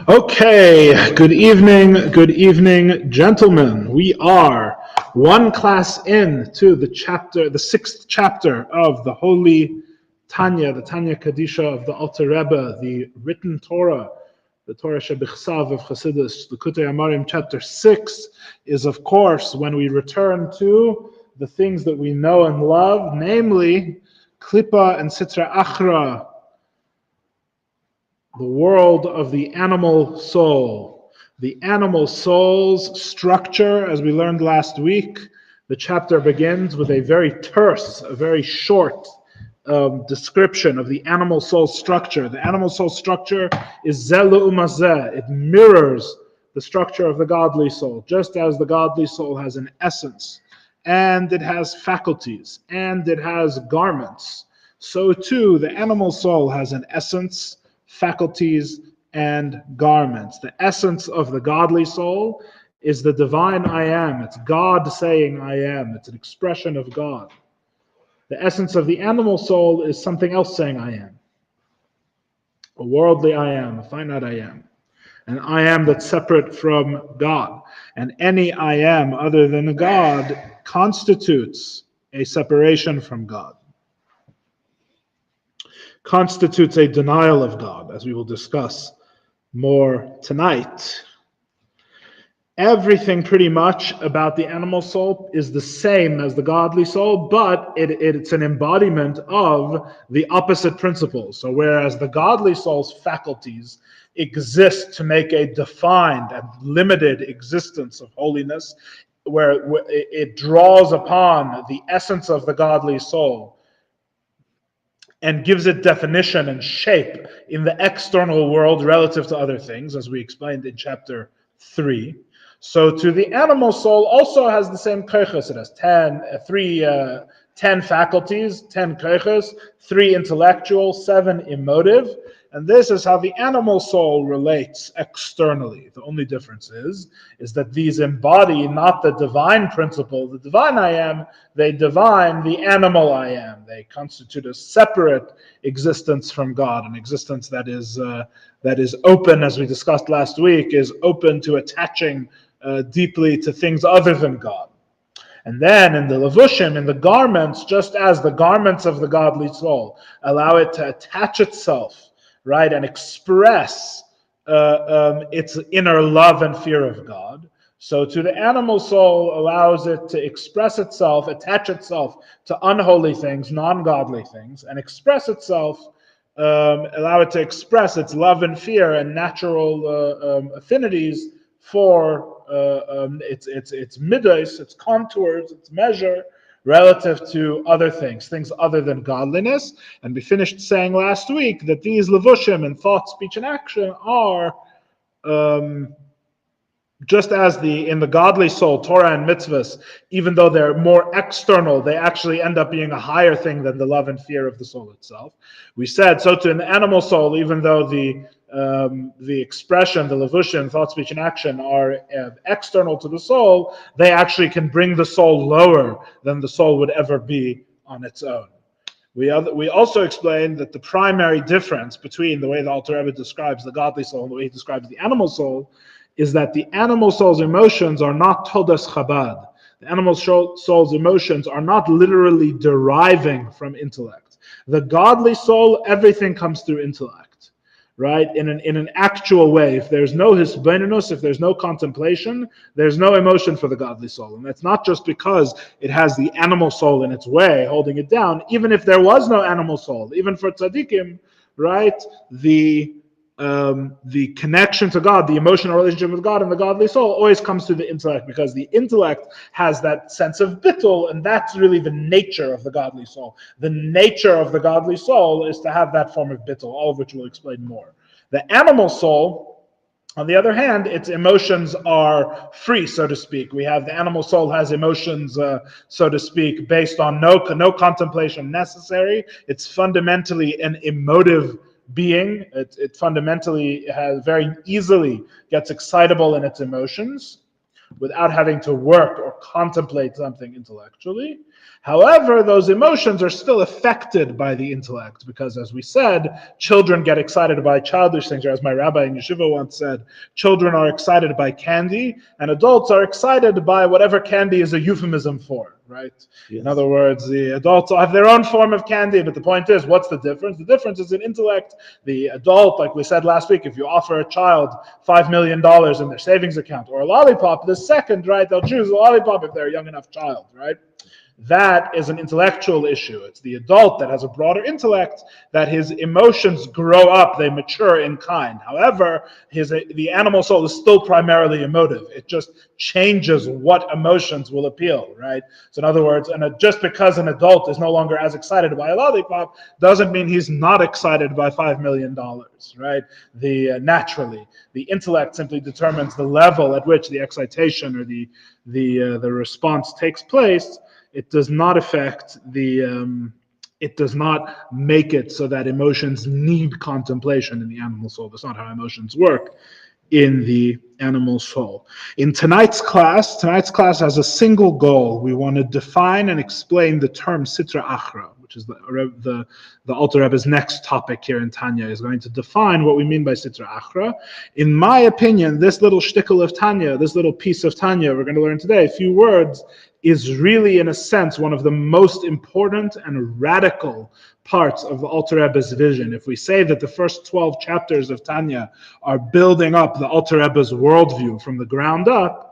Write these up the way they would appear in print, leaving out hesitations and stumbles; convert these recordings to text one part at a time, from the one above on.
Okay, good evening, gentlemen. We are one class in to the sixth chapter of the Holy Tanya, the Tanya Kadisha of the Alter Rebbe, the Written Torah, the Torah Chabad of Chassidus, the Kutei Amarim, chapter 6, is of course when we return to the things that we know and love, namely Klippa and Sitra Achra, the world of the animal soul. The animal soul's structure, as we learned last week, the chapter begins with a very terse, a very short description of the animal soul structure. The animal soul structure is zelu umazeh. It mirrors the structure of the godly soul, just as the godly soul has an essence, and it has faculties, and it has garments. So too, the animal soul has an essence, faculties, and garments. The essence of the godly soul is the divine I am. It's God saying I am. It's an expression of God. The essence of the animal soul is something else saying I am. A worldly I am, a finite I am. An I am that's separate from God. And any I am other than God constitutes a separation from God, constitutes a denial of God, as we will discuss more tonight. Everything pretty much about the animal soul is the same as the godly soul, but it's an embodiment of the opposite principles. So whereas the godly soul's faculties exist to make a defined and limited existence of holiness, where it draws upon the essence of the godly soul and gives it definition and shape in the external world relative to other things, as we explained in chapter 3. So to the animal soul also has the same koiches. It has 10 faculties, 10 koiches, 3 intellectual, 7 emotive. And this is how the animal soul relates externally. The only difference is that these embody not the divine principle, the divine I am, they divine the animal I am. They constitute a separate existence from God, an existence that is open, as we discussed last week, is open to attaching deeply to things other than God. And then in the levushim, in the garments, just as the garments of the godly soul allow it to attach itself, right, and express its inner love and fear of God, so to the animal soul allows it to express itself, attach itself to unholy things, non-godly things, and express itself, allow it to express its love and fear and natural affinities for its midos, its contours, its measure, relative to other things other than godliness. And we finished saying last week that these levushim in thought, speech, and action are just as in the godly soul, Torah and mitzvahs, even though they're more external, they actually end up being a higher thing than the love and fear of the soul itself. We said, so to an animal soul, even though the expression, the levushim, thought, speech, and action are external to the soul, they actually can bring the soul lower than the soul would ever be on its own. We also explained that the primary difference between the way the Alter Rebbe describes the godly soul and the way he describes the animal soul is that the animal soul's emotions are not todas Chabad. The animal soul's emotions are not literally deriving from intellect. The godly soul, everything comes through intellect, right? In an actual way. If there's no hisbonenus, if there's no contemplation, there's no emotion for the godly soul. And that's not just because it has the animal soul in its way, holding it down. Even if there was no animal soul, even for tzaddikim, right? The connection to God, the emotional relationship with God and the godly soul always comes through the intellect, because the intellect has that sense of bittul, and that's really the nature of the godly soul. The nature of the godly soul is to have that form of bittul, all of which we'll explain more. The animal soul, on the other hand, its emotions are free, so to speak. We have the animal soul has emotions, so to speak, based on no contemplation necessary. It's fundamentally an emotive being. It fundamentally very easily gets excitable in its emotions. without having to work or contemplate something intellectually. However, those emotions are still affected by the intellect because, as we said, children get excited by childish things, or as my rabbi in yeshiva once said, children are excited by candy, and adults are excited by whatever candy is a euphemism for, right? Yes. In other words, the adults have their own form of candy, but the point is, what's the difference? The difference is in intellect. The adult, like we said last week, if you offer a child $5 million in their savings account or a lollipop, the second, right, they'll choose a lollipop if they're a young enough child, right? That is an intellectual issue. It's the adult that has a broader intellect, that his emotions grow up, they mature in kind. However, the animal soul is still primarily emotive. It just changes what emotions will appeal, right? So in other words, just because an adult is no longer as excited by a lollipop doesn't mean he's not excited by $5 million, right? Naturally, the intellect simply determines the level at which the excitation or the response takes place. It does not affect it does not make it so that emotions need contemplation in the animal soul. That's not how emotions work in the animal soul. In tonight's class has a single goal. We want to define and explain the term Sitra Achra, which is the Alter Rebbe's next topic here in Tanya, is going to define what we mean by Sitra Achra. In my opinion, this little shtickle of Tanya, this little piece of Tanya we're going to learn today, a few words, is really, in a sense, one of the most important and radical parts of the Alter Rebbe's vision. If we say that the first 12 chapters of Tanya are building up the Alter Rebbe's worldview from the ground up,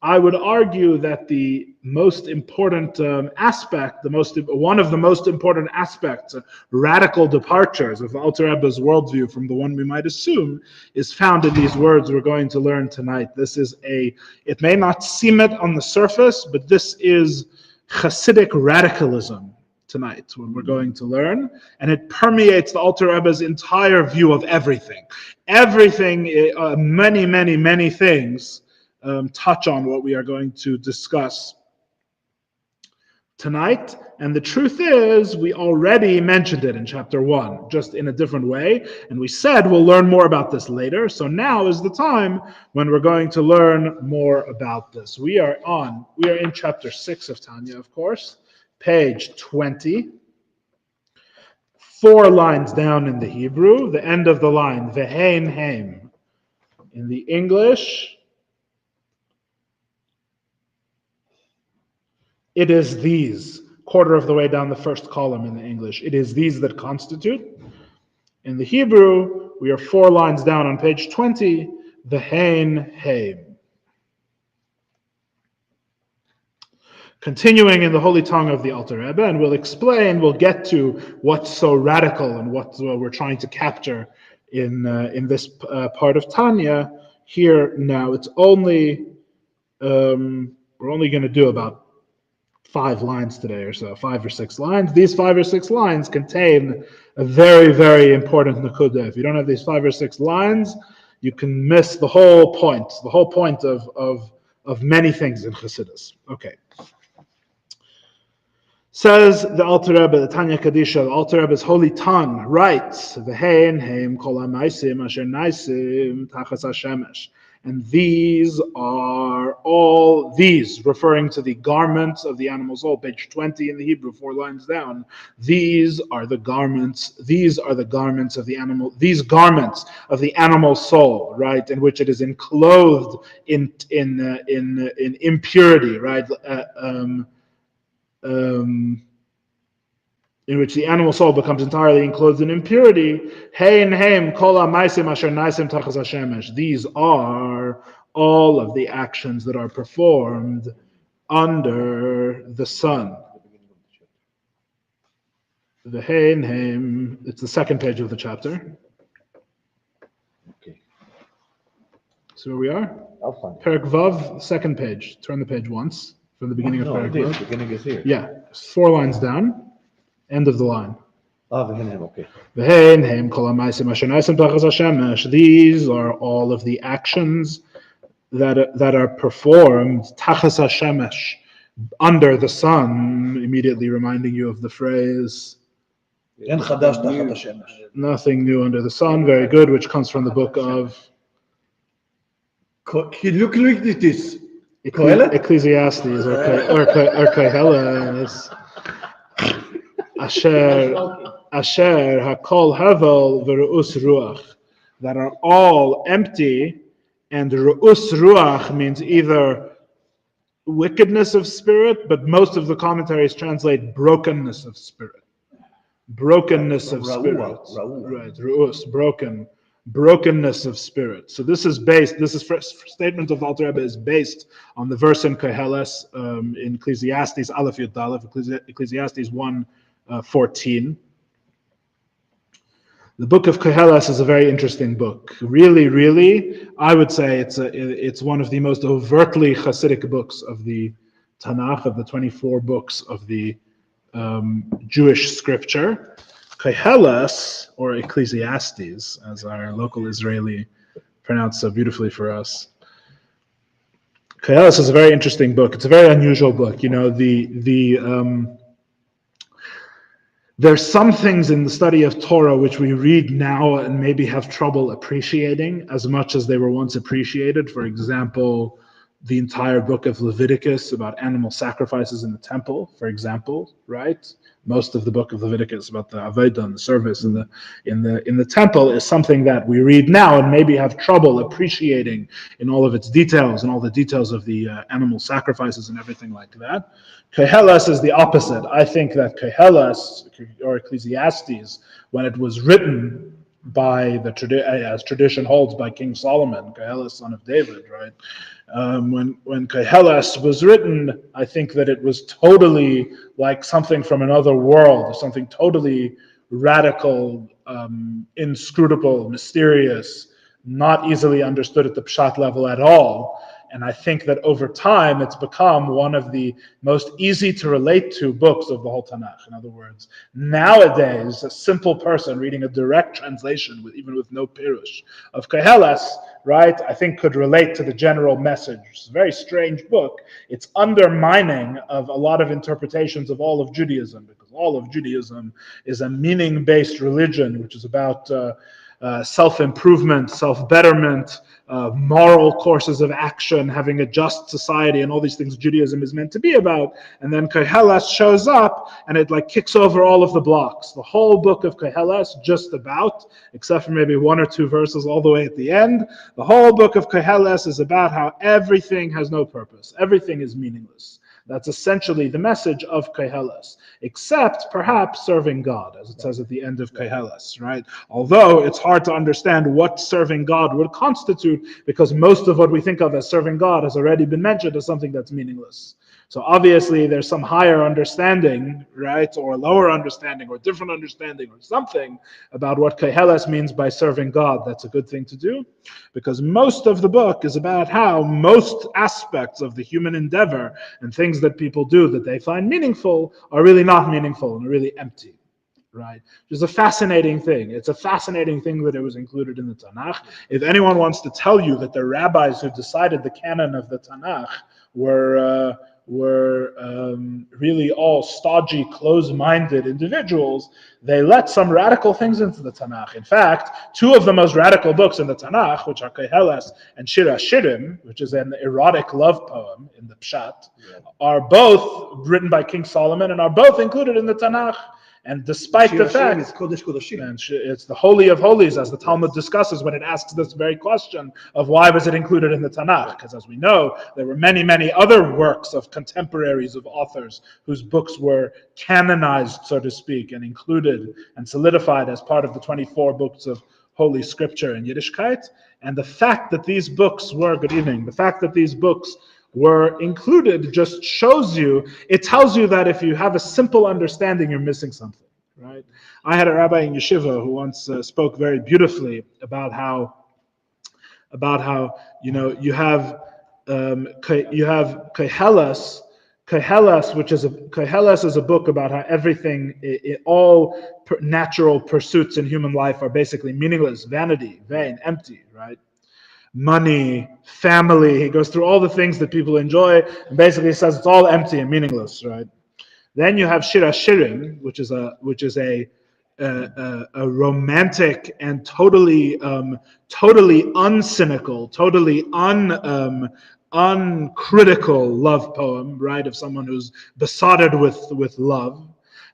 I would argue that the most important aspect, one of the most important aspects, radical departures of the Alter Rebbe's worldview from the one we might assume, is found in these words we're going to learn tonight. It may not seem it on the surface, but this is Hasidic radicalism tonight, when we're going to learn, and it permeates the Alter Rebbe's entire view of everything. Everything, many things touch on what we are going to discuss tonight. And the truth is, we already mentioned it in chapter 1, just in a different way. And we said we'll learn more about this later. So now is the time when we're going to learn more about this. We are in chapter 6 of Tanya, of course, page 20. 4 lines down in the Hebrew, the end of the line, Vehein heim. In the English, it is these, quarter of the way down the first column in the English. It is these that constitute. In the Hebrew, we are 4 lines down on page 20, Vehein heim. Continuing in the holy tongue of the Alter Rebbe, and we'll get to what's so radical and what we're trying to capture in this part of Tanya. Here now, it's only, we're only going to do about 5 lines today or so, 5 or 6 lines. These 5 or 6 lines contain a very, very important nekuda. If you don't have these 5 or 6 lines, you can miss the whole point of many things in Chassidus. Okay. Says the Alter Rebbe, the Tanya Kadisha, the Alter Rebbe's holy tongue, writes, V'hein heim kol ha'maisim asher naisim tachas hashemesh. And these are all these, referring to the garments of the animal soul, page 20 in the Hebrew, 4 lines down. These are the garments of the animal, these garments of the animal soul, right, in which it is enclosed in impurity, right? In which the animal soul becomes entirely enclosed in impurity. These are all of the actions that are performed under the sun. It's the second page of the chapter. Okay. So where we are? I'll find it. Perek Vav, second page. Turn the page once from the beginning of Perek Vav. The beginning is here. Yeah, 4 lines down. End of the line. Okay. These are all of the actions that are performed tachas hashemesh, under the sun, immediately reminding you of the phrase nothing new under the sun. Very good, which comes from the book of Look at this. Ecclesiastes or Koheles. Asher hakol havel v're'us ruach, that are all empty, and re'us ruach means either wickedness of spirit, but most of the commentaries translate brokenness of spirit. Brokenness of spirit. Right, re'us, broken. Brokenness of spirit. So this first statement of the Alter Rebbe is based on the verse in Koheles, in Ecclesiastes, Aleph Yud Aleph, Ecclesiastes 1:14. The book of Koheles is a very interesting book. Really, I would say it's one of the most overtly Hasidic books of the Tanakh, of the 24 books of the Jewish scripture. Koheles, or Ecclesiastes, as our local Israeli pronounced so beautifully for us. Koheles is a very interesting book. It's a very unusual book. You know, there's some things in the study of Torah which we read now and maybe have trouble appreciating as much as they were once appreciated. For example, the entire book of Leviticus about animal sacrifices in the temple, for example, right? Most of the book of Leviticus about the Avodah and the service in the temple is something that we read now and maybe have trouble appreciating in all of its details and all the details of the animal sacrifices and everything like that. Koheles is the opposite. I think that Koheles, or Ecclesiastes, when it was written by as tradition holds, by King Solomon, Koheles, son of David, right? When Koheles was written, I think that it was totally like something from another world, something totally radical, inscrutable, mysterious, not easily understood at the pshat level at all. And I think that over time, it's become one of the most easy to relate to books of the whole Tanakh. In other words, nowadays, a simple person reading a direct translation, even with no pirush, of Koheles, right, I think could relate to the general message. It's a very strange book. It's undermining of a lot of interpretations of all of Judaism, because all of Judaism is a meaning-based religion, which is about self-improvement, self-betterment, moral courses of action, having a just society, and all these things Judaism is meant to be about. And then Koheles shows up, and it like kicks over all of the blocks. The whole book of Koheles, just about, except for maybe one or two verses all the way at the end, the whole book of Koheles is about how everything has no purpose. Everything is meaningless. That's essentially the message of Koheles, except perhaps serving God, as it says at the end of Koheles, right? Although it's hard to understand what serving God would constitute, because most of what we think of as serving God has already been mentioned as something that's meaningless. So obviously there's some higher understanding, right, or lower understanding, or different understanding, or something about what Koheles means by serving God. That's a good thing to do, because most of the book is about how most aspects of the human endeavor and things that people do that they find meaningful are really not meaningful and are really empty. Right, which is a fascinating thing. It's a fascinating thing that it was included in the Tanakh. If anyone wants to tell you that the rabbis who decided the canon of the Tanakh were really all stodgy, close-minded individuals, they let some radical things into the Tanakh. In fact, two of the most radical books in the Tanakh, which are Koheles and Shir HaShirim, which is an erotic love poem in the Pshat, are both written by King Solomon and are both included in the Tanakh. And despite the fact, it's the Holy of Holies, as the Talmud discusses when it asks this very question of why was it included in the Tanakh? Because as we know, there were many, many other works of contemporaries of authors whose books were canonized, so to speak, and included and solidified as part of the 24 books of Holy Scripture in Yiddishkeit. And the fact that these books were, good evening, the fact that these books were included just shows you, it tells you that if you have a simple understanding, you're missing something, right? I had a rabbi in yeshiva who once spoke very beautifully about how you have Koheles. Koheles is a book about how everything, all natural pursuits in human life are basically meaningless, vanity, vain, empty, right? Money, family. He goes through all the things that people enjoy and basically says it's all empty and meaningless, right? Then you have Shir HaShirim, which is a a romantic and totally uncynical, totally uncritical love poem, right, of someone who's besotted with love.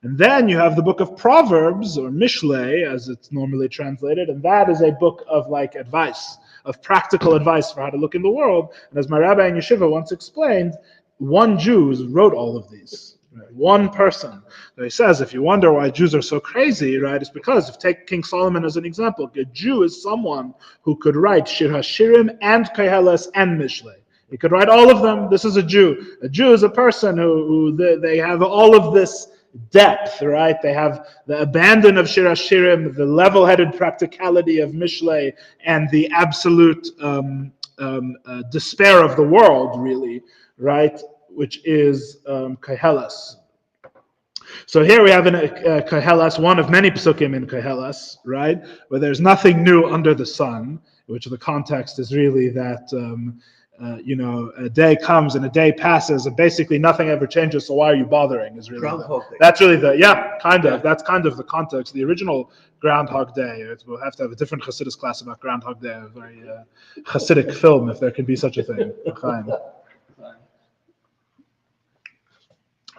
And then you have the book of Proverbs, or Mishlei, as it's normally translated, and that is a book of like advice, of practical advice for how to look in the world. And as my rabbi in yeshiva once explained, one Jew wrote all of these. Right? One person. So he says, if you wonder why Jews are so crazy, right, it's because, if take King Solomon as an example, a Jew is someone who could write Shir HaShirim and Koheles and Mishlei. He could write all of them. This is a Jew. A Jew is a person who they have all of this depth, right? They have the abandon of Shir HaShirim, the level-headed practicality of Mishlei, and the absolute despair of the world, really, right? Which is Koheles. So here we have in Koheles, one of many psukim in Koheles, right? Where there's nothing new under the sun, which the context is really that, a day comes and a day passes and basically nothing ever changes, so why are you bothering? Is really that's really that's kind of the context. The original Groundhog Day, we'll have to have a different Chassidus class about Groundhog Day, a very Chassidic film, if there can be such a thing.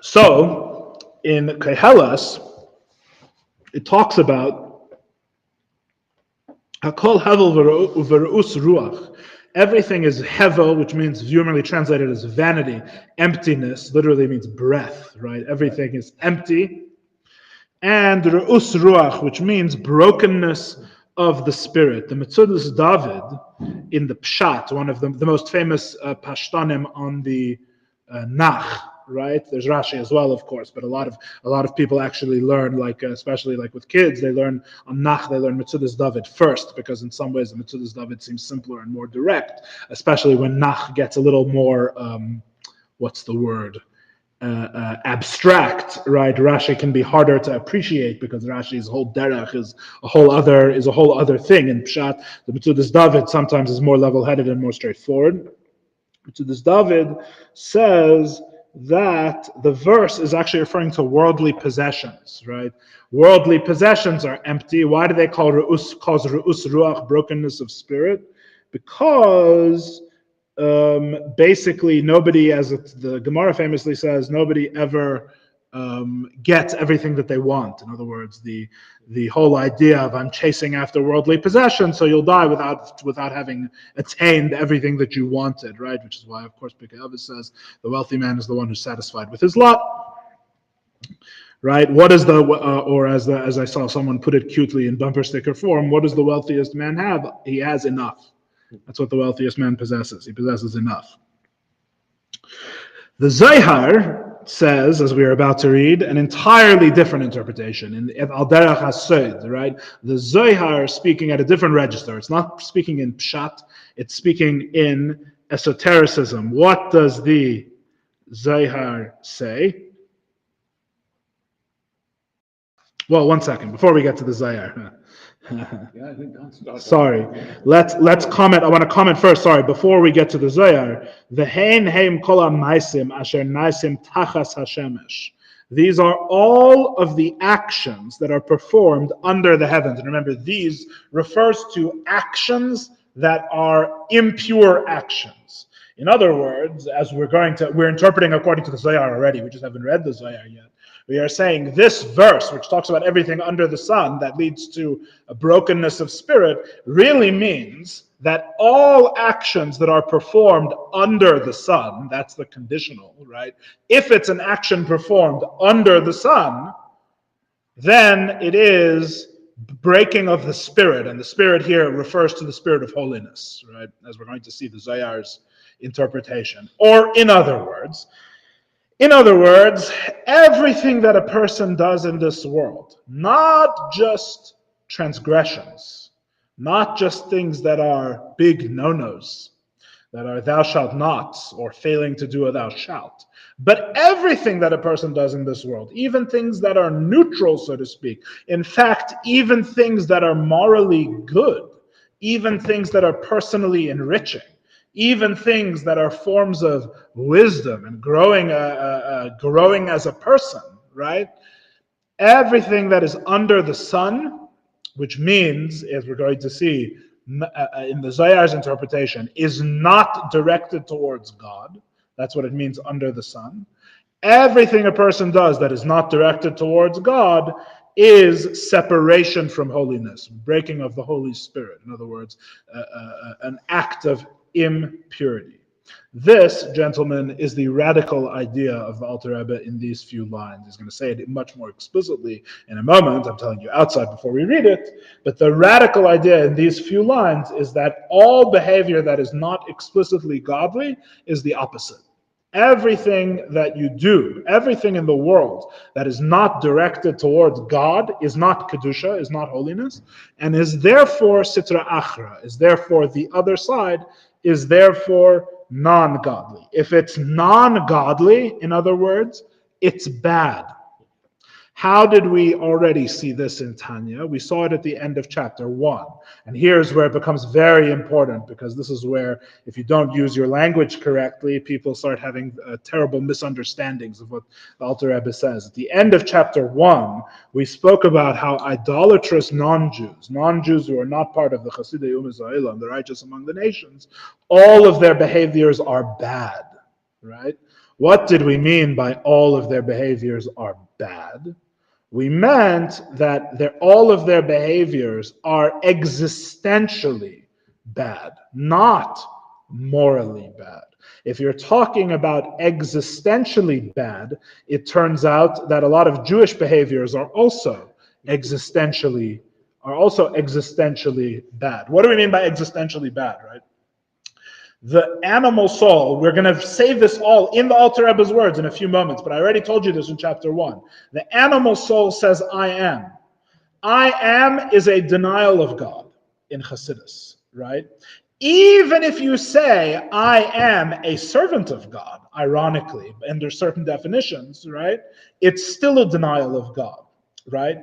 So, in Koheles, it talks about Hakol Hevel V'Re'us Ruach. Everything is Hevel, which means humanly translated as vanity, emptiness, literally means breath, right? Everything is empty. And Re'us Ruach, which means brokenness of the spirit. The Metzudas David, in the Pshat, one of the most famous Pashtanim on the Nach, right? There's Rashi as well, of course, but a lot of people actually learn, like especially like with kids, they learn on Nach, they learn Metzudas David first, because in some ways the Metzudas David seems simpler and more direct, especially when Nach gets a little more, abstract, right? Rashi can be harder to appreciate because Rashi's whole derech is a whole other thing. In Pshat, the Metzudas David sometimes is more level-headed and more straightforward. Metzudas David says that the verse is actually referring to worldly possessions, right? Worldly possessions are empty. Why do they cause Re'us Ruach, brokenness of spirit? Because basically nobody, as the Gemara famously says, nobody ever gets everything that they want. In other words, the whole idea of I'm chasing after worldly possessions, so you'll die without having attained everything that you wanted, right? Which is why, of course, Pirkei Avos says the wealthy man is the one who's satisfied with his lot, right? What is as I saw someone put it cutely in bumper sticker form, what does the wealthiest man have? He has enough. That's what the wealthiest man possesses. He possesses enough. The Zohar says, as we are about to read, an entirely different interpretation in Al Derech HaSod, right? The Zohar speaking at a different register. It's not speaking in Pshat, it's speaking in esotericism. What does the Zohar say? Well, one second, before we get to the Zohar. Sorry, let's comment. I want to comment first. Sorry, before we get to the Zohar, v'hein heim kol ha'maisim asher naisim tachas hashemesh. These are all of the actions that are performed under the heavens. And remember, these refers to actions that are impure actions. In other words, as we're interpreting according to the Zohar already. We just haven't read the Zohar yet. We are saying this verse, which talks about everything under the sun that leads to a brokenness of spirit, really means that all actions that are performed under the sun, that's the conditional, right? If it's an action performed under the sun, then it is breaking of the spirit. And the spirit here refers to the spirit of holiness, right? As we're going to see the Zohar's interpretation. Or in other words, everything that a person does in this world, not just transgressions, not just things that are big no-nos, that are thou shalt nots, or failing to do a thou shalt, but everything that a person does in this world, even things that are neutral, so to speak, in fact, even things that are morally good, even things that are personally enriching, even things that are forms of wisdom and growing as a person, right? Everything that is under the sun, which means, as we're going to see in the Zohar's interpretation, is not directed towards God. That's what it means, under the sun. Everything a person does that is not directed towards God is separation from holiness, breaking of the Holy Spirit. In other words, an act of impurity. This, gentlemen, is the radical idea of the Alter Rebbe in these few lines. He's going to say it much more explicitly in a moment. I'm telling you outside before we read it. But the radical idea in these few lines is that all behavior that is not explicitly godly is the opposite. Everything that you do, everything in the world that is not directed towards God is not Kedusha, is not holiness, and is therefore Sitra Achra, is therefore the other side, is therefore non-godly. If it's non-godly, in other words, it's bad. How did we already see this in Tanya? We saw it at the end of chapter 1. And here's where it becomes very important, because this is where, if you don't use your language correctly, people start having terrible misunderstandings of what the Alter Rebbe says. At the end of chapter 1, we spoke about how idolatrous non-Jews who are not part of the Chassidei U'Mizraelim, the righteous among the nations, all of their behaviors are bad, right? What did we mean by all of their behaviors are bad? We meant that all of their behaviors are existentially bad, not morally bad. If you're talking about existentially bad, it turns out that a lot of Jewish behaviors are also existentially bad. What do we mean by existentially bad, right? The animal soul, we're going to save this all in the Alter Rebbe's words in a few moments, but I already told you this in chapter 1. The animal soul says, I am. I am is a denial of God in Chassidus, right? Even if you say, I am a servant of God, ironically, under certain definitions, right? It's still a denial of God, right?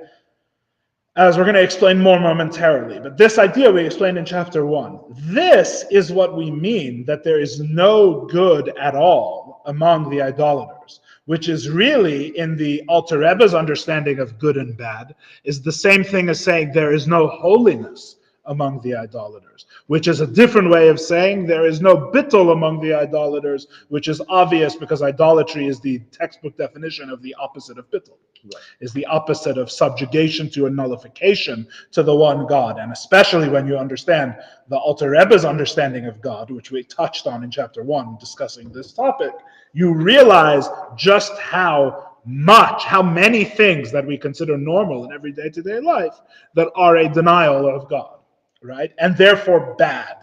As we're going to explain more momentarily. But this idea we explained in chapter 1. This is what we mean, that there is no good at all among the idolaters, which is really, in the Alter Rebbe's understanding of good and bad, is the same thing as saying there is no holiness among the idolaters, which is a different way of saying there is no bittul among the idolaters, which is obvious because idolatry is the textbook definition of the opposite of bittul. Right. Is the opposite of subjugation to a nullification to the one God. And especially when you understand the Alter Rebbe's understanding of God, which we touched on in chapter 1 discussing this topic, you realize just how many things that we consider normal in every day-to-day life that are a denial of God, right? And therefore bad,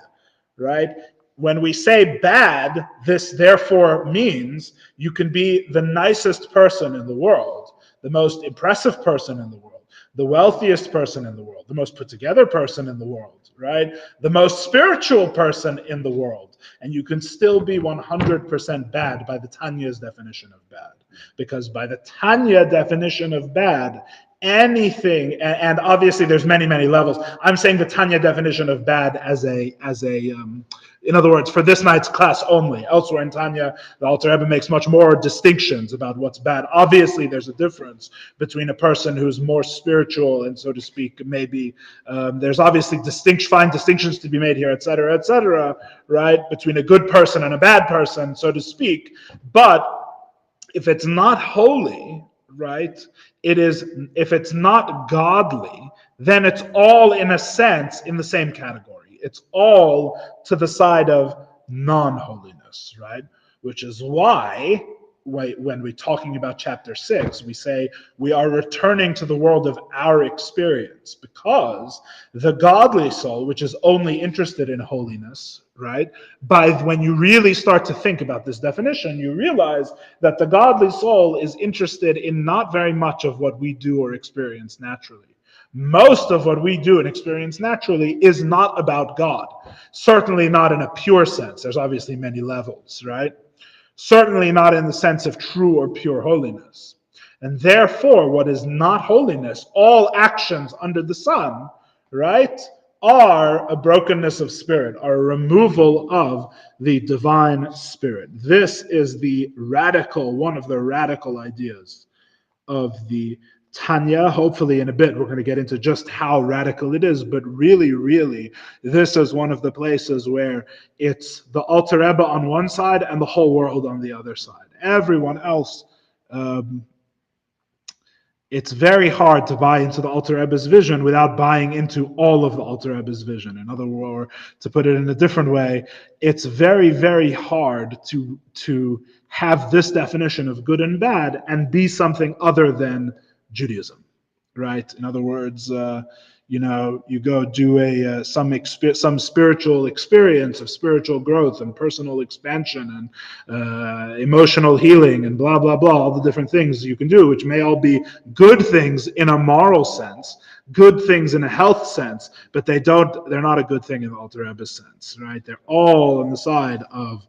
right? When we say bad, this therefore means you can be the nicest person in the world, the most impressive person in the world, the wealthiest person in the world, the most put together person in the world, right? The most spiritual person in the world. And you can still be 100% bad by the Tanya's definition of bad. Because by the Tanya definition of bad, anything, and obviously there's many levels. I'm saying the Tanya definition of bad in other words, for this night's class only. Elsewhere in Tanya, the Alter Rebbe makes much more distinctions about what's bad. Obviously, there's a difference between a person who's more spiritual and, so to speak, maybe there's obviously fine distinctions to be made here, etc., right? Between a good person and a bad person, so to speak. But if it's not holy, right? If it's not godly, then it's all, in a sense, in the same category. It's all to the side of non-holiness, right? Which is why, when we're talking about chapter 6, we say we are returning to the world of our experience, because the godly soul, which is only interested in holiness, right? When you really start to think about this definition, you realize that the godly soul is interested in not very much of what we do or experience naturally. Most of what we do and experience naturally is not about God. Certainly not in a pure sense. There's obviously many levels, right? Certainly not in the sense of true or pure holiness. And therefore, what is not holiness, all actions under the sun, right, are a brokenness of spirit, are a removal of the divine spirit. This is one of the radical ideas of the Tanya. Hopefully in a bit we're going to get into just how radical it is, but really, this is one of the places where it's the Alter Rebbe on one side and the whole world on the other side. Everyone else, it's very hard to buy into the Alter Rebbe's vision without buying into all of the Alter Rebbe's vision. In other words, to put it in a different way, it's very hard to have this definition of good and bad and be something other than Judaism, right? In other words, you go do some spiritual experience of spiritual growth and personal expansion and emotional healing and blah blah blah, all the different things you can do, which may all be good things in a moral sense, good things in a health sense, but they're not a good thing in the Alter Rebbe sense, right? They're all on the side of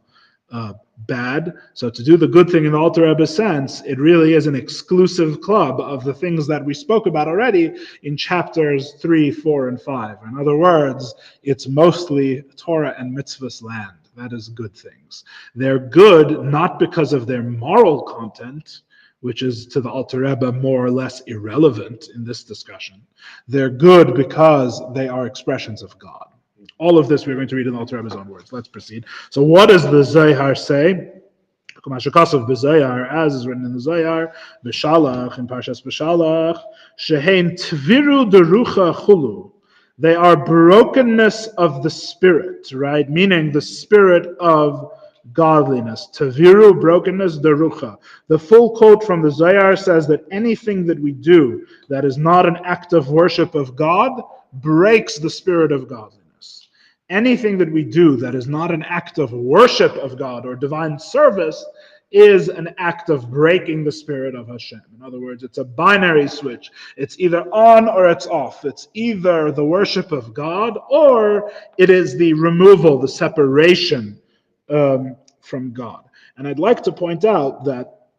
bad. So to do the good thing in the Alter Rebbe sense, it really is an exclusive club of the things that we spoke about already in chapters 3, 4, and 5. In other words, it's mostly Torah and mitzvahs land. That is good things. They're good not because of their moral content, which is to the Alter Rebbe more or less irrelevant in this discussion. They're good because they are expressions of God. All of this we're going to read in the Alter Rebbe's own words. Let's proceed. So what does the Zohar say? As is written in the Zohar, B'Shalach, in Parshas B'Shalach, Shehein Tviru Derucha Chulu. They are brokenness of the spirit, right? Meaning the spirit of godliness. Taviru, brokenness, Derucha. The full quote from the Zohar says that anything that we do that is not an act of worship of God breaks the spirit of godliness. Anything that we do that is not an act of worship of God or divine service is an act of breaking the spirit of Hashem. In other words, it's a binary switch. It's either on or it's off. It's either the worship of God or it is the removal, the separation from God. And I'd like to point out that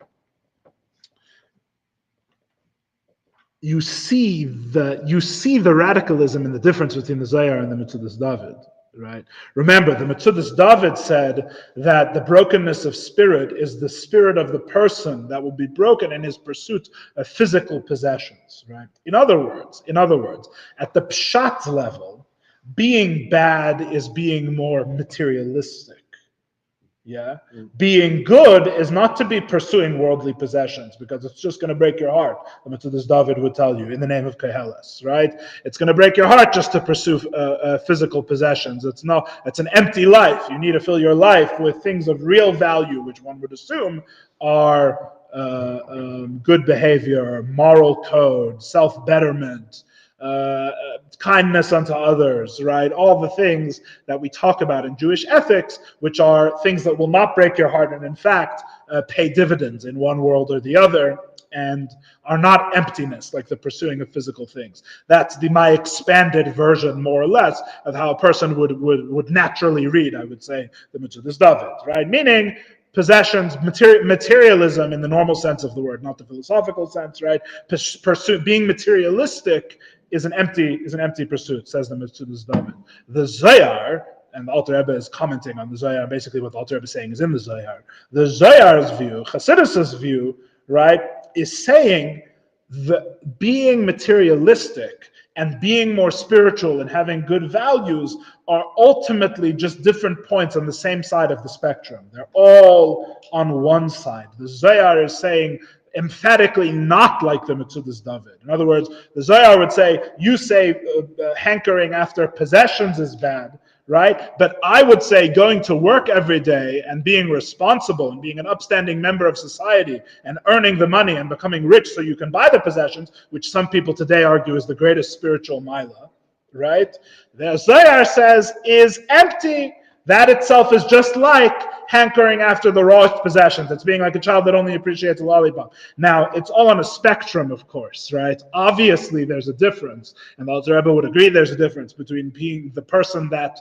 you see the radicalism in the difference between the Zohar and the Metzudas David. Right. Remember, the Metzudas David said that the brokenness of spirit is the spirit of the person that will be broken in his pursuit of physical possessions. Right. In other words, at the pshat level, being bad is being more materialistic. Yeah. Being good is not to be pursuing worldly possessions because it's just going to break your heart. The Metzudas David would tell you in the name of Koheles, right? It's going to break your heart just to pursue physical possessions. It's an empty life. You need to fill your life with things of real value, which one would assume are good behavior, moral code, self-betterment, kindness unto others, right? All the things that we talk about in Jewish ethics, which are things that will not break your heart and in fact pay dividends in one world or the other and are not emptiness like the pursuing of physical things. That's my expanded version, more or less, of how a person would naturally read, I would say, the Metzudas David, right? Meaning possessions, materialism in the normal sense of the word, not the philosophical sense, right? Being materialistic is an empty pursuit, says the Metzudas David. The Zohar, and the Alter Rebbe is commenting on the Zohar, basically what the Alter Rebbe is saying is in the Zohar. The Zohar's view, Chassidus' view, right, is saying that being materialistic and being more spiritual and having good values are ultimately just different points on the same side of the spectrum. They're all on one side. The Zohar is saying emphatically not like the Metzudas David. In other words, the Zohar would say, you say hankering after possessions is bad, right? But I would say going to work every day and being responsible and being an upstanding member of society and earning the money and becoming rich so you can buy the possessions, which some people today argue is the greatest spiritual mila, right? The Zohar says is empty. That itself is just like hankering after the rawest possessions. It's being like a child that only appreciates a lollipop. Now, it's all on a spectrum, of course, right? Obviously, there's a difference. And the Alter Rebbe would agree there's a difference between being the person that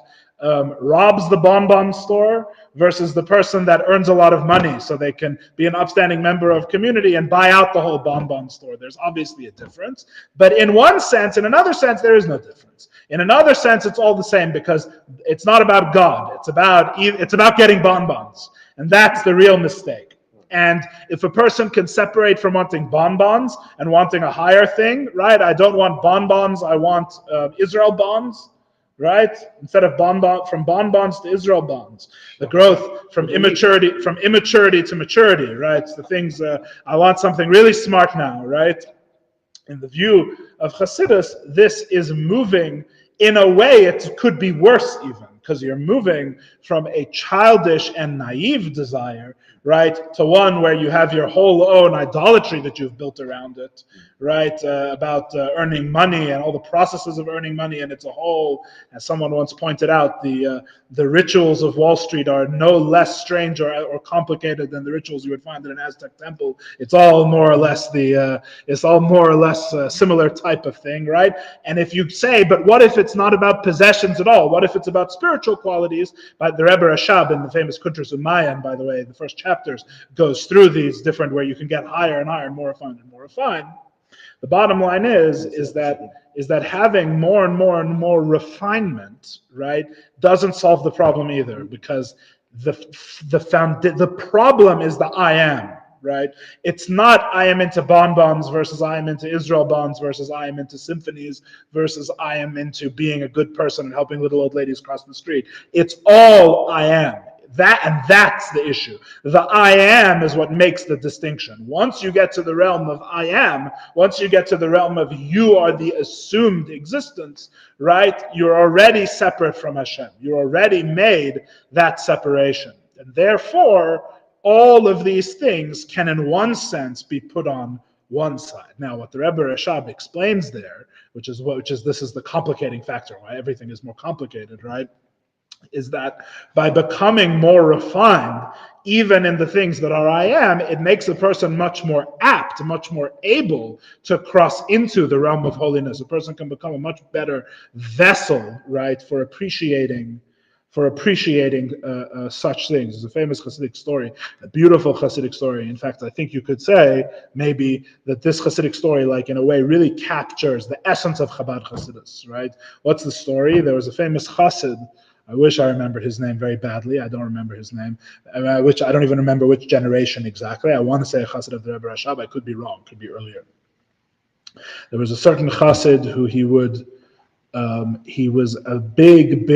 robs the bonbon store versus the person that earns a lot of money so they can be an upstanding member of community and buy out the whole bonbon store. There's obviously a difference. But in one sense, in another sense, there is no difference. In another sense, it's all the same because it's not about God. It's about getting bonbons. And that's the real mistake. And if a person can separate from wanting bonbons and wanting a higher thing, right? I don't want bonbons, I want Israel bonds, right? Instead of from bonbons to Israel bonds. The growth from immaturity to maturity, right? The things, I want something really smart now, right? In the view of Chassidus, this is moving in a way it could be worse even, because you're moving from a childish and naive desire, right, to one where you have your whole own idolatry that you've built around it, right, about earning money and all the processes of earning money, and it's a whole, as someone once pointed out, the rituals of Wall Street are no less strange or complicated than the rituals you would find in an Aztec temple. It's all more or less similar type of thing, right? And if you say, but what if it's not about possessions at all? What if it's about spiritual qualities? But the Rebbe Rashab in the famous Kuntras Umayyan, by the way, the first chapters goes through these different where you can get higher and higher and more refined and more refined. The bottom line is that having more and more and more refinement, right, doesn't solve the problem either, because the problem is the I am, right? It's not I am into bonbons versus I am into Israel bonds versus I am into symphonies versus I am into being a good person and helping little old ladies cross the street. It's all I am. That's the issue. The I am is what makes the distinction. Once you get to the realm of I am, once you get to the realm of you are the assumed existence, right? You're already separate from Hashem. You're already made that separation. And therefore, all of these things can in one sense be put on one side. Now, what the Rebbe Rashab explains there, which is this is the complicating factor, why everything is more complicated, right? Is that by becoming more refined, even in the things that are I am, it makes a person much more apt, much more able to cross into the realm of holiness. A person can become a much better vessel, right, for appreciating such things. It's a famous Hasidic story, a beautiful Hasidic story. In fact, I think you could say maybe that this Hasidic story, like in a way, really captures the essence of Chabad Chassidus, right? What's the story? There was a famous Chassid. I wish I remembered his name very badly. I don't remember his name, which I don't even remember which generation exactly. I want to say a Chassid of the Rebbe Rashab. I could be wrong. Could be earlier. There was a certain Chassid who he was a big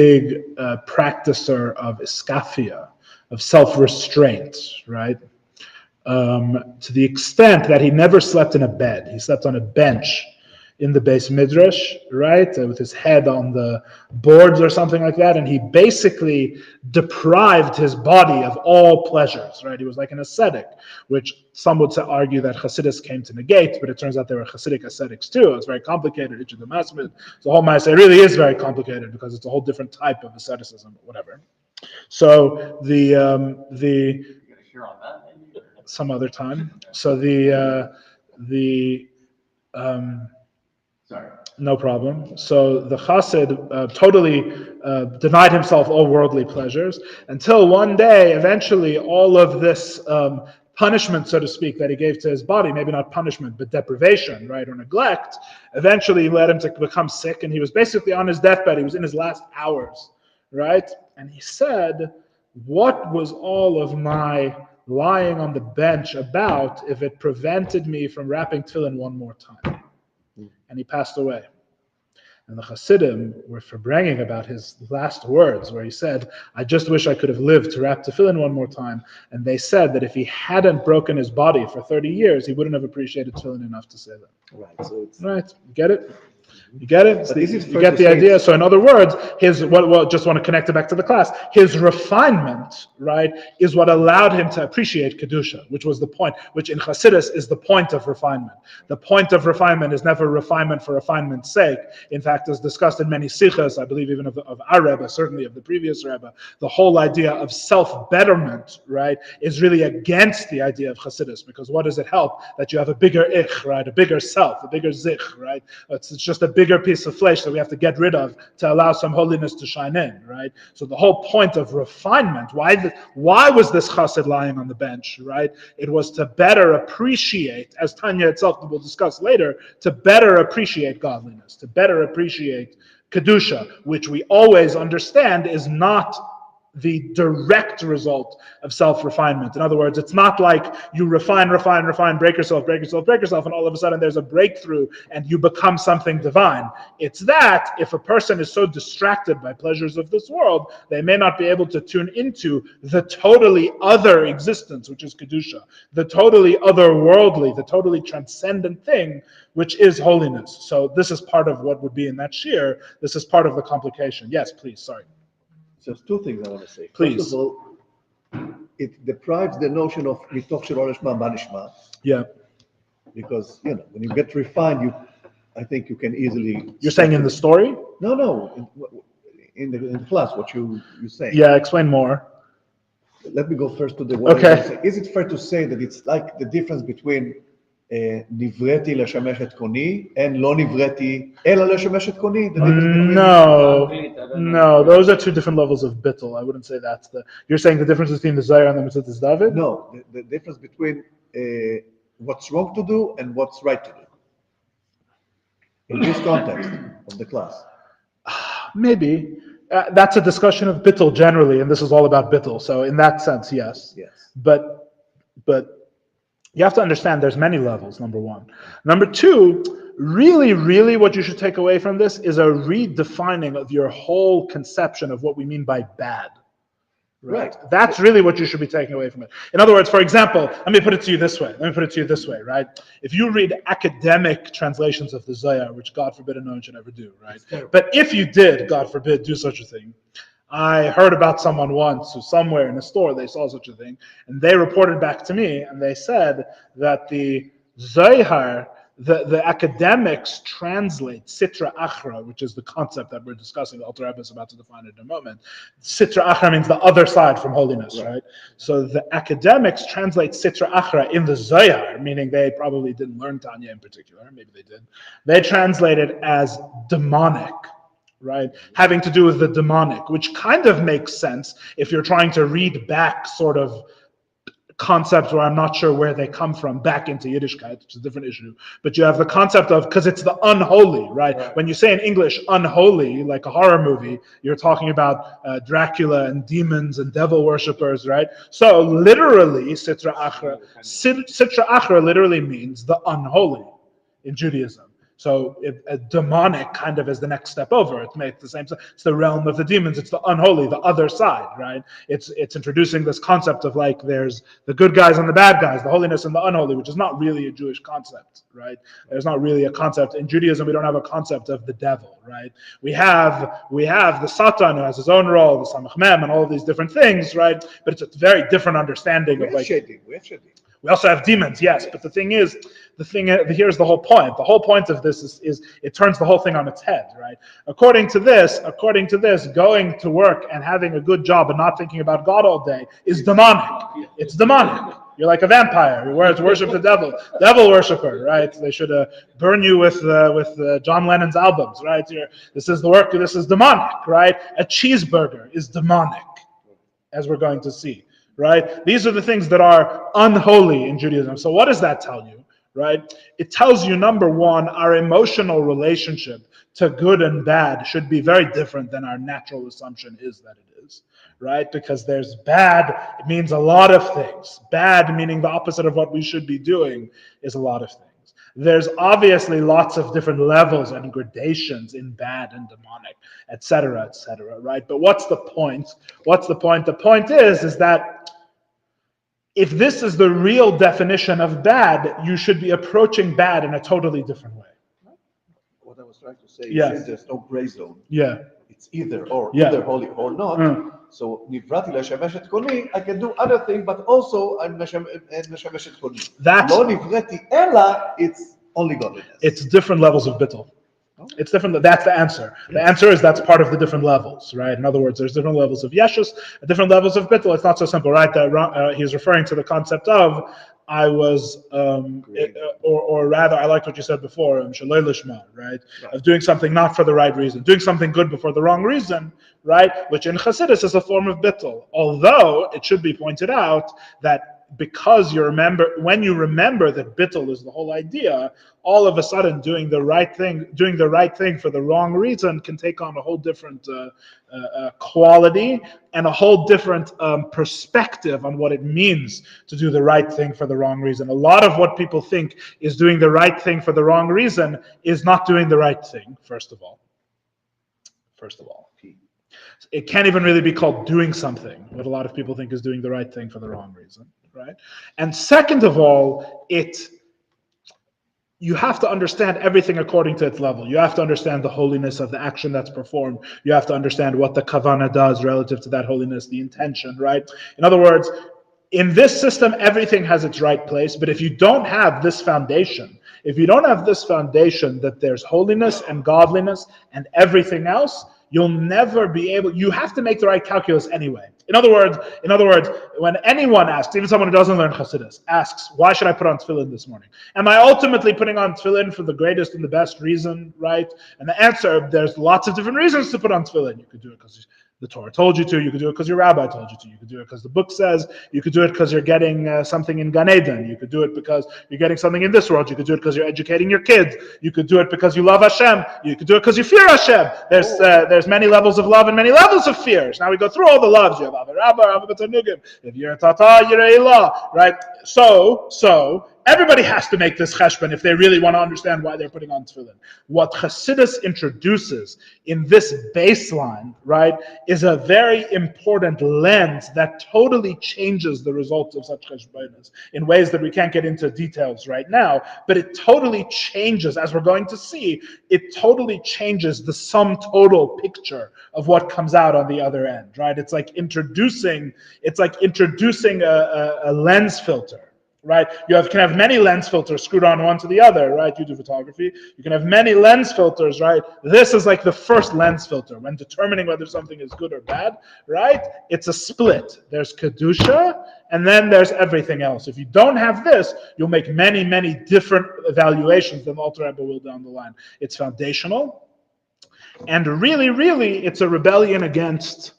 practicer of iskafia, of self-restraint, right? To the extent that he never slept in a bed. He slept on a bench in the Beis Midrash, right, with his head on the boards or something like that, and he basically deprived his body of all pleasures, right? He was like an ascetic, which some would argue that Chassidus came to negate, but it turns out there were Hasidic ascetics too. It's very complicated. The whole Ma'aseh really is very complicated because it's a whole different type of asceticism, whatever. So some other time. So no problem. So the Chassid totally denied himself all worldly pleasures until one day, eventually, all of this punishment, so to speak, that he gave to his body, maybe not punishment, but deprivation, right, or neglect, eventually led him to become sick, and he was basically on his deathbed. He was in his last hours, right? And he said, what was all of my lying on the bench about if it prevented me from wrapping tefillin one more time? And he passed away. And the Hasidim were bragging about his last words, where he said, I just wish I could have lived to wrap tefillin one more time. And they said that if he hadn't broken his body for 30 years, he wouldn't have appreciated tefillin enough to say that. Right. So right. You get it? You get it? You get the idea? So in other words, just want to connect it back to the class. His refinement, right, is what allowed him to appreciate Kedusha, which was the point, which in Chassidus is the point of refinement. The point of refinement is never refinement for refinement's sake. In fact, as discussed in many sichas, I believe even of our Rebbe, certainly of the previous Rebbe, the whole idea of self-betterment, right, is really against the idea of Chassidus, because what does it help? That you have a bigger ich, right, a bigger self, a bigger zich, right? It's just a bigger piece of flesh that we have to get rid of to allow some holiness to shine in, right? So the whole point of refinement, why was this chassid lying on the bench, right? It was to better appreciate, as Tanya itself will discuss later, to better appreciate godliness, to better appreciate Kedusha, which we always understand is not the direct result of self-refinement. In other words, it's not like you refine, break yourself, and all of a sudden there's a breakthrough and you become something divine. It's that if a person is so distracted by pleasures of this world, they may not be able to tune into the totally other existence, which is Kedusha, the totally otherworldly, the totally transcendent thing, which is holiness. So this is part of what would be in that shir. This is part of the complication. Yes, please, sorry. So there's two things I want to say. Please. First of all, it deprives the notion of mitoch shel oleshma manishma. Yeah. Because when you get refined, I think you can easily. You're saying in the story? No. In the class, what you say. Yeah, explain more. Let me go first to the one. Okay. Is it fair to say that it's like the difference between nivreti לשמש את קוני and לא nivreti אלא לשמש את קוני? No, those are two different levels of bittul. I wouldn't say that's you're saying the difference between the Zohar and the Mitzvah David? No, the difference between what's wrong to do and what's right to do. In this context of the class. Maybe. That's a discussion of bittul generally, and this is all about bittul. So in that sense, yes. But you have to understand there's many levels, number one. Number two, really what you should take away from this is a redefining of your whole conception of what we mean by bad. Right? That's really what you should be taking away from it. In other words, for example, let me put it to you this way, right? If you read academic translations of the Zohar, which God forbid no one should ever do, right? But if you did, God forbid, do such a thing, I heard about someone once who somewhere in a store they saw such a thing, and they reported back to me, and they said that the Zohar, the academics translate Sitra Achra, which is the concept that we're discussing. The Alter Rebbe is about to define it in a moment. Sitra Achra means the other side from holiness, right? So the academics translate Sitra Achra in the Zohar, meaning they probably didn't learn Tanya in particular, maybe they did. They translate it as demonic. Right, having to do with the demonic, which kind of makes sense if you're trying to read back sort of concepts where I'm not sure where they come from back into Yiddishkeit, which is a different issue. But you have the concept of, because it's the unholy, right? When you say in English unholy, like a horror movie, you're talking about Dracula and demons and devil worshippers, right? So literally, Sitra Achra literally means the unholy in Judaism. So a demonic kind of is the next step over. It makes the same sense. It's the realm of the demons. It's the unholy, the other side, right? It's introducing this concept of like there's the good guys and the bad guys, the holiness and the unholy, which is not really a Jewish concept, right? There's not really a concept. In Judaism, we don't have a concept of the devil, right? We have the Satan who has his own role, the Samach Mem, and all of these different things, right? But it's a very different understanding of like... We also have demons, yes, but here's the whole point. The whole point of this is it turns the whole thing on its head, right? According to this, going to work and having a good job and not thinking about God all day is demonic. It's demonic. You're like a vampire. You worship the devil worshiper, right? They should burn you with John Lennon's albums, right? This is the work. This is demonic, right? A cheeseburger is demonic, as we're going to see. Right? These are the things that are unholy in Judaism. So what does that tell you? Right? It tells you, number one, our emotional relationship to good and bad should be very different than our natural assumption is that it is. Right? Because there's bad, it means a lot of things. Bad, meaning the opposite of what we should be doing, is a lot of things. There's obviously lots of different levels and gradations in bad and demonic, etc., right? But what's the point? The point is that if this is the real definition of bad, you should be approaching bad in a totally different way. What I was trying to say is there's no gray zone. Yeah. It's either either holy or not. So, nivrati לשמש את קוני, I can do other things, but also I'm משמש את קוני. לא nivrati אלא, it's only godliness. It's different levels of bittul. It's different. That's the answer. The answer is that's part of the different levels, right? In other words, there's different levels of yeshus, different levels of bittul. It's not so simple, right? That he's referring to the concept of I was, or rather, I liked what you said before, shaloi lishma, right? Of doing something not for the right reason, doing something good before the wrong reason, right? Which in Chassidus is a form of bittul. Although it should be pointed out that because when you remember that bittul is the whole idea, all of a sudden doing the right thing for the wrong reason can take on a whole different quality and a whole different perspective on what it means to do the right thing for the wrong reason. A lot of what people think is doing the right thing for the wrong reason is not doing the right thing, first of all. It can't even really be called doing something, what a lot of people think is doing the right thing for the wrong reason, right? And second of all, you have to understand everything according to its level. You have to understand the holiness of the action that's performed. You have to understand what the kavanah does relative to that holiness, the intention, right? In other words, in this system, everything has its right place, but if you don't have this foundation, that there's holiness and godliness and everything else, you'll never be able, you have to make the right calculus anyway. In other words, when anyone asks, even someone who doesn't learn Chassidus, asks, why should I put on tefillin this morning? Am I ultimately putting on tefillin for the greatest and the best reason, right? And the answer, there's lots of different reasons to put on tefillin. You could do it because the Torah told you to. You could do it because your rabbi told you to. You could do it because the book says. You could do it because you're getting something in Gan Eden. You could do it because you're getting something in this world. You could do it because you're educating your kids. You could do it because you love Hashem. You could do it because you fear Hashem. There's many levels of love and many levels of fears. Now we go through all the loves. You have Avarabba, Avarabba, if you're a Tata, you're a Ilah, right? So everybody has to make this cheshbon if they really want to understand why they're putting on tefillin. What Chassidus introduces in this baseline, right, is a very important lens that totally changes the results of such cheshbonos in ways that we can't get into details right now, but it totally changes, as we're going to see, it totally changes the sum total picture of what comes out on the other end, right? It's like introducing a lens filter. Right, you can have many lens filters screwed on one to the other, right? You do photography, you can have many lens filters, right? This is like the first lens filter when determining whether something is good or bad, right? It's a split. There's kedusha, and then there's everything else. If you don't have this, you'll make many, many different evaluations than the Alter Rebbe will down the line. It's foundational, and really, really, it's a rebellion against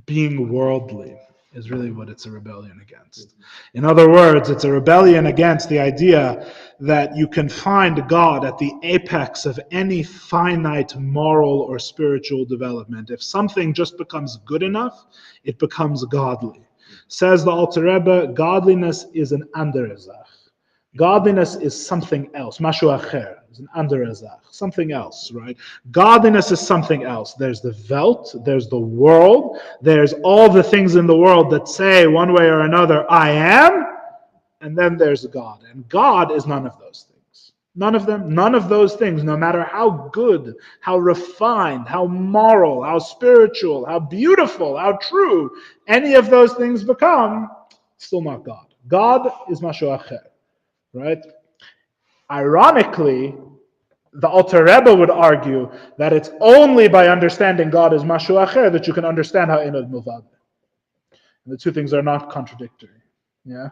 being worldly is really what it's a rebellion against. In other words, it's a rebellion against the idea that you can find God at the apex of any finite moral or spiritual development. If something just becomes good enough, it becomes godly. Says the Alter Rebbe, godliness is an anderezach. Godliness is something else. Mashu acher is an anderezach, something else, right? Godliness is something else. There's the Welt, there's the world, there's all the things in the world that say one way or another, I am, and then there's God. And God is none of those things. None of them, none of those things, no matter how good, how refined, how moral, how spiritual, how beautiful, how true any of those things become, still not God. God is Mashu acher. Right? Ironically, the Alter Rebbe would argue that it's only by understanding God as Mashu Acher that you can understand how Enod Milvad. And the two things are not contradictory. Yeah?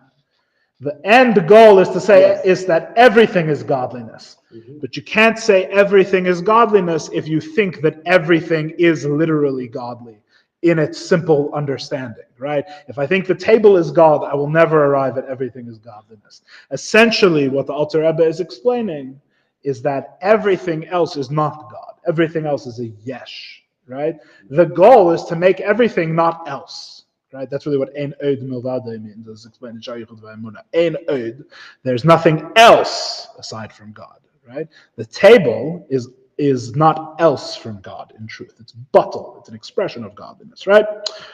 The end goal is to say is that everything is godliness. Mm-hmm. But you can't say everything is godliness if you think that everything is literally godly in its simple understanding, right? If I think the table is God, I will never arrive at everything is godliness. Essentially, what the Alter Rebbe is explaining is that everything else is not God. Everything else is a yesh, right? The goal is to make everything not else, right? That's really what ein od milvado means, as explained in Shar Yichud V'Emunah. Ein od, there's nothing else aside from God, right? The table is not else from God in truth. It's batel. It's an expression of godliness, right?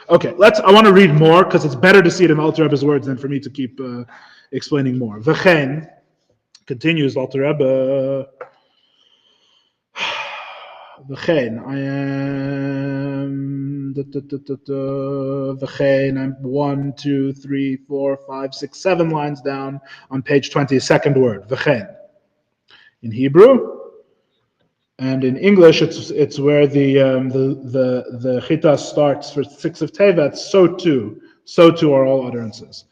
Okay, I want to read more because it's better to see it in Alter Rebbe's words than for me to keep explaining more. V'chein, continues Alter Rebbe, v'chein, I'm 1, 2, 3, 4, 5, 6, 7 lines down on page 20, second word, v'chein. In Hebrew, and in English, it's where the chita starts for 6 of Tevet. So too are all utterances.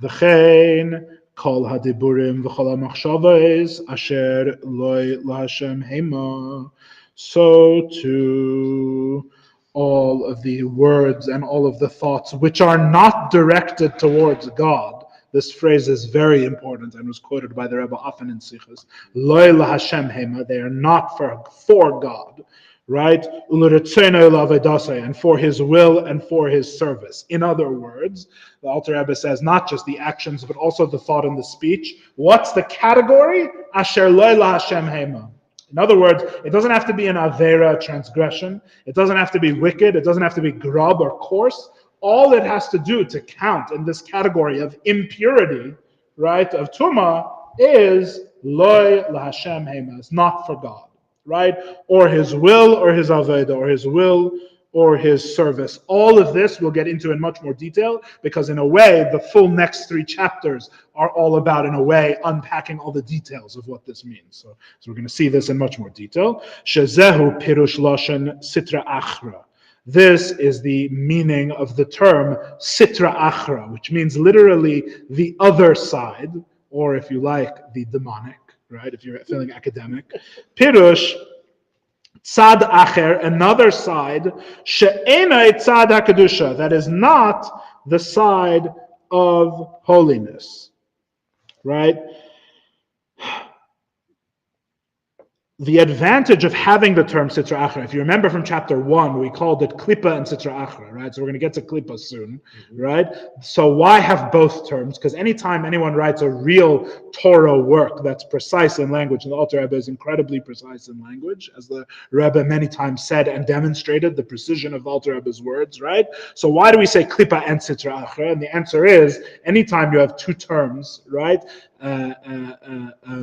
V'chein kol hadiburim v'chol hamachshavos asher loy laHashem hema. So too all of the words and all of the thoughts which are not directed towards God. This phrase is very important and was quoted by the Rebbe often in Sichos. Lo laHashem hema, they are not for God, right? And for His will and for His service. In other words, the Alter Rebbe says not just the actions, but also the thought and the speech. What's the category? Asher lo laHashem hema. In other words, it doesn't have to be an avera, transgression. It doesn't have to be wicked. It doesn't have to be grub or coarse. All it has to do to count in this category of impurity, right, of tumah, is loy laHashem hema. It's not for God, right? Or His will, or His aveda, or His will, or His service. All of this we'll get into in much more detail, because in a way, the full next 3 chapters are all about, in a way, unpacking all the details of what this means. So we're going to see this in much more detail. Shezehu pirush lashon sitra achra. This is the meaning of the term sitra achra, which means literally the other side, or if you like, the demonic, right? If you're feeling academic. Pirush, tzad acher, another side, she'ena tzad hakadusha, that is not the side of holiness, right? The advantage of having the term Sitra Achra, if you remember from chapter 1, we called it Klippa and Sitra Achra, right? So we're going to get to Klippa soon, right? So why have both terms? Because anytime anyone writes a real Torah work that's precise in language, and the Alter Rebbe is incredibly precise in language, as the Rebbe many times said and demonstrated the precision of the Alter Rebbe's words, right? So why do we say Klippa and Sitra Achra? And the answer is, anytime you have 2 terms, right?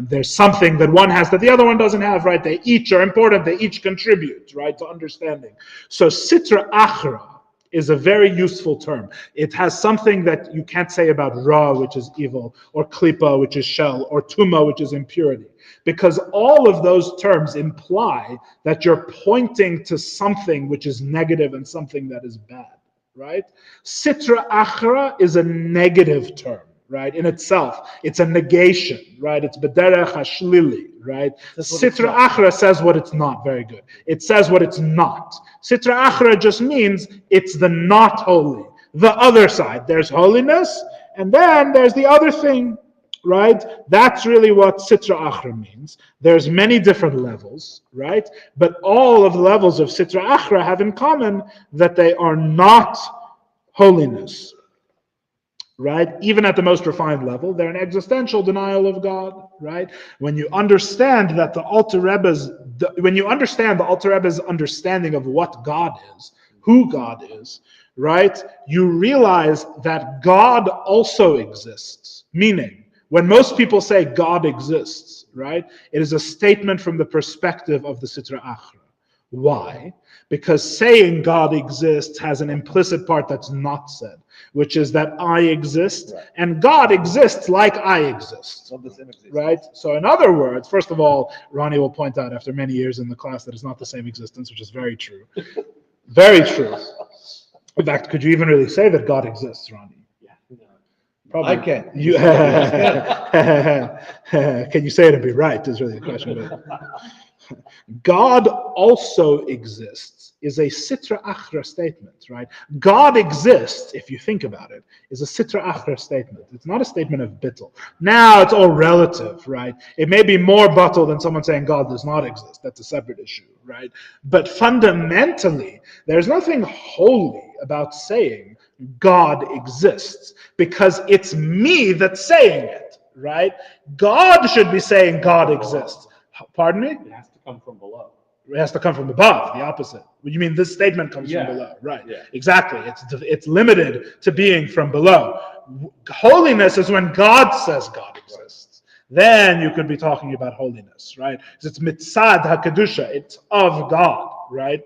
There's something that one has that the other one doesn't have, right? They each are important, they each contribute, right, to understanding. So Sitra Achra is a very useful term. It has something that you can't say about Ra, which is evil, or Klippa, which is shell, or Tuma, which is impurity. Because all of those terms imply that you're pointing to something which is negative and something that is bad, right? Sitra Achra is a negative term, right? In itself, it's a negation, right? It's bederech hashlili, right? Sitra Achra says what it's not. Very good. It says what it's not. Sitra Achra just means it's the not holy, the other side. There's holiness, and then there's the other thing, right? That's really what Sitra Achra means. There's many different levels, right? But all of the levels of Sitra Achra have in common that they are not holiness, right? Even at the most refined level, they're an existential denial of God, right? When you understand that the Alter Rebbe's understanding of what God is, who God is, right? You realize that God also exists. Meaning, when most people say God exists, right? It is a statement from the perspective of the Sitra Achra. Why? Because saying God exists has an implicit part that's not said, which is that I exist, right, and God exists like I exist, right? So in other words, first of all, Ronnie will point out after many years in the class that it's not the same existence, which is very true. Very true. In fact, could you even really say that God exists, Ronnie? Probably. I can. Can you say it and be right is really the question. But God also exists is a Sitra Achra statement, right? God exists, if you think about it, is a Sitra Achra statement. It's not a statement of bittul. Now it's all relative, right? It may be more bittul than someone saying God does not exist. That's a separate issue, right? But fundamentally, there's nothing holy about saying God exists, because it's me that's saying it, right? God should be saying God exists. Pardon me? It has to come from below. It has to come from above, the opposite. You mean this statement comes from below, right? Yeah. Exactly. It's limited to being from below. Holiness is when God says God exists. Then you could be talking about holiness, right? Because it's mitzad hakadusha, it's of God, right?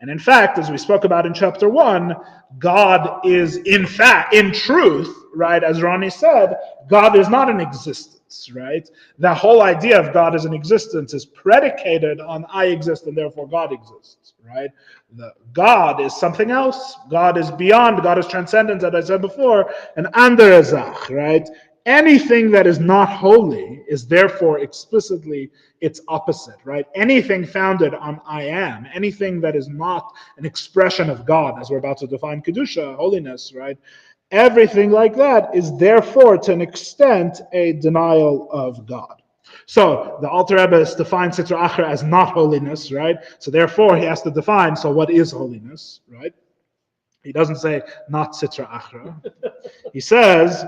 And in fact, as we spoke about in chapter 1, God is in truth, right, as Ronnie said, God is not an existence, right? The whole idea of God as an existence is predicated on I exist and therefore God exists, right? God is something else. God is beyond. God is transcendent, as I said before, and anderezach, right? anything that is not holy is therefore explicitly its opposite, right? Anything founded on I am, anything that is not an expression of God, as we're about to define Kedusha, holiness, right? Everything like that is therefore, to an extent, a denial of God. So the Alter Rebbe defines Sitra Achra as not holiness, right? So therefore, he has to define, so what is holiness, right? He doesn't say not Sitra Achra. He says,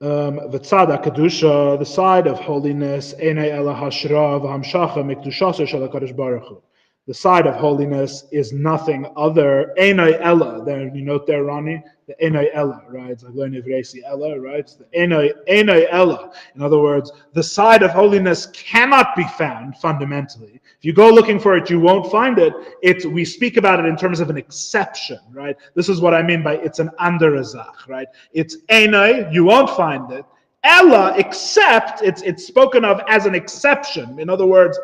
V'tzad HaKedusha, the side of holiness, Einay Ela Hashra V'hamshacha Mikdushasa Shel HaKadosh Baruch Hu. The side of holiness is nothing other, Einay Ela, there you note there, Ronnie, the Einay Ela, right? It's like learning Vresi Ela, right? It's the Einay Ela. In other words, the side of holiness cannot be found fundamentally. If you go looking for it, you won't find it. We speak about it in terms of an exception, right? This is what I mean by it's an anderazach, right? It's Einay, you won't find it. Ela, except it's spoken of as an exception. In other words,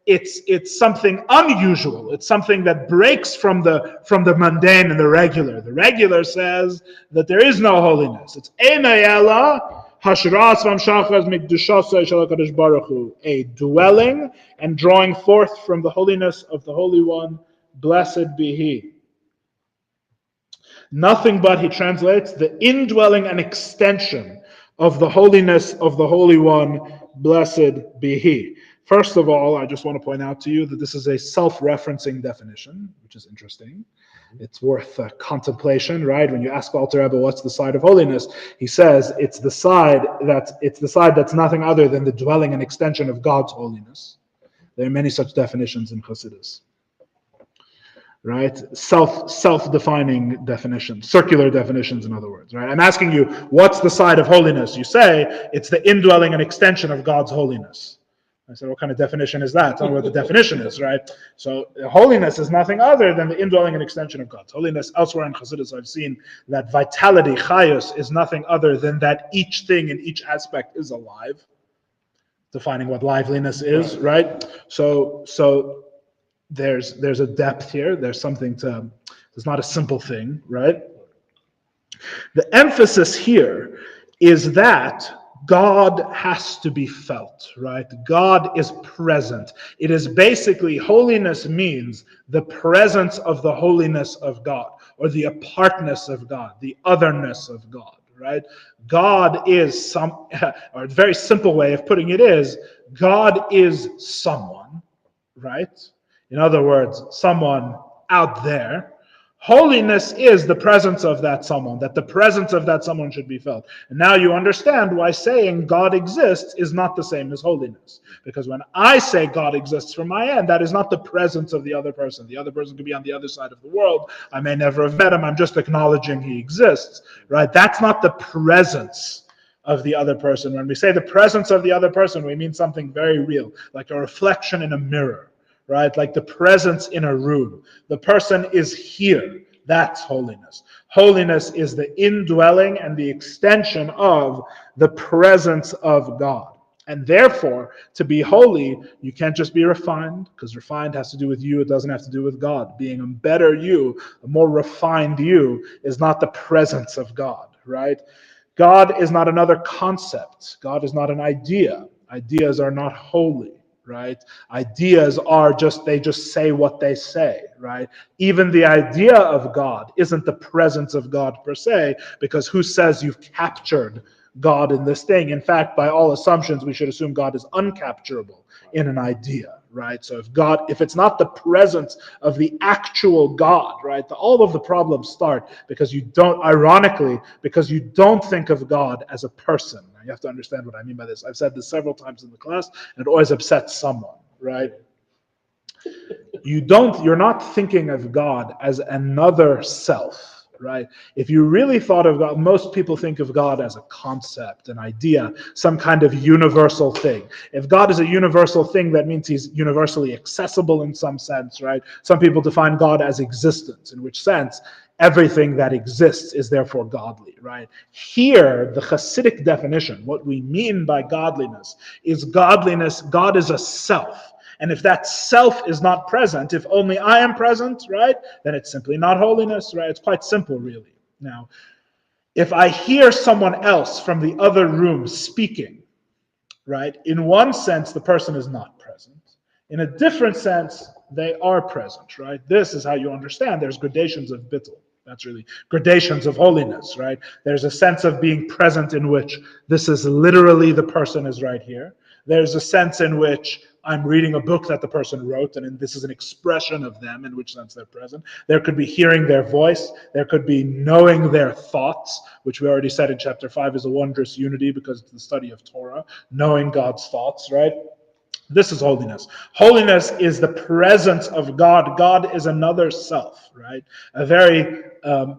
it's something unusual. It's something that breaks from the mundane and the regular. The regular says that there is no holiness. It's Einay Ela Hashras V'hamshachas Mikdushasa Shel HaKadosh Baruch Hu, a dwelling and drawing forth from the holiness of the Holy One. Blessed be He. Nothing but, he translates, the indwelling and extension of the holiness of the Holy One. Blessed be He. First of all, I just want to point out to you that this is a self-referencing definition, which is interesting. It's worth contemplation, right? When you ask Alter Rebbe, what's the side of holiness? He says it's the side that's nothing other than the dwelling and extension of God's holiness. There are many such definitions in Chassidus, right? Self-defining definitions, circular definitions, in other words, right? I'm asking you, what's the side of holiness? You say it's the indwelling and extension of God's holiness. I said, what kind of definition is that? Tell me what the definition is, right? So holiness is nothing other than the indwelling and extension of God's holiness. Elsewhere in Chassidus, I've seen that vitality, chayus, is nothing other than that each thing in each aspect is alive. Defining what liveliness is, right? So there's a depth here. There's not a simple thing, right? The emphasis here is that God has to be felt, right? God is present. It is basically, holiness means the presence of the holiness of God, or the apartness of God, the otherness of God, right? God is or a very simple way of putting it is, God is someone, right? In other words, someone out there. Holiness is the presence of that someone, that the presence of that someone should be felt. And now you understand why saying God exists is not the same as holiness. Because when I say God exists from my end, that is not the presence of the other person. The other person could be on the other side of the world. I may never have met him. I'm just acknowledging he exists, right? That's not the presence of the other person. When we say the presence of the other person, we mean something very real, like a reflection in a mirror. Right? Like the presence in a room. The person is here. That's holiness. Holiness is the indwelling and the extension of the presence of God. And therefore, to be holy, you can't just be refined, because refined has to do with you. It doesn't have to do with God. Being a better you, a more refined you, is not the presence of God, right? God is not another concept. God is not an idea. Ideas are not holy. Right? Ideas they just say what they say, right? Even the idea of God isn't the presence of God per se, because who says you've captured God in this thing? In fact, by all assumptions, we should assume God is uncapturable in an idea, right? So if it's not the presence of the actual God, right, all of the problems start because you don't think of God as a person. You have to understand what I mean by this. I've said this several times in the class, and it always upsets someone, right? You're not thinking of God as another self, right? If you really thought of God, most people think of God as a concept, an idea, some kind of universal thing. If God is a universal thing, that means he's universally accessible in some sense, right? Some people define God as existence, in which sense everything that exists is therefore godly, right? Here, the Hasidic definition, what we mean by godliness, God is a self. And if that self is not present, if only I am present, right, then it's simply not holiness, right? It's quite simple, really. Now, if I hear someone else from the other room speaking, right, in one sense, the person is not present. In a different sense, they are present, right? This is how you understand there's gradations of bittul. That's really gradations of holiness, right? There's a sense of being present in which this is literally the person is right here. There's a sense in which I'm reading a book that the person wrote, and this is an expression of them, in which sense they're present. There could be hearing their voice. There could be knowing their thoughts, which we already said in chapter 5 is a wondrous unity because it's the study of Torah, knowing God's thoughts, right? This is holiness. Holiness is the presence of God. God is another self, right? A very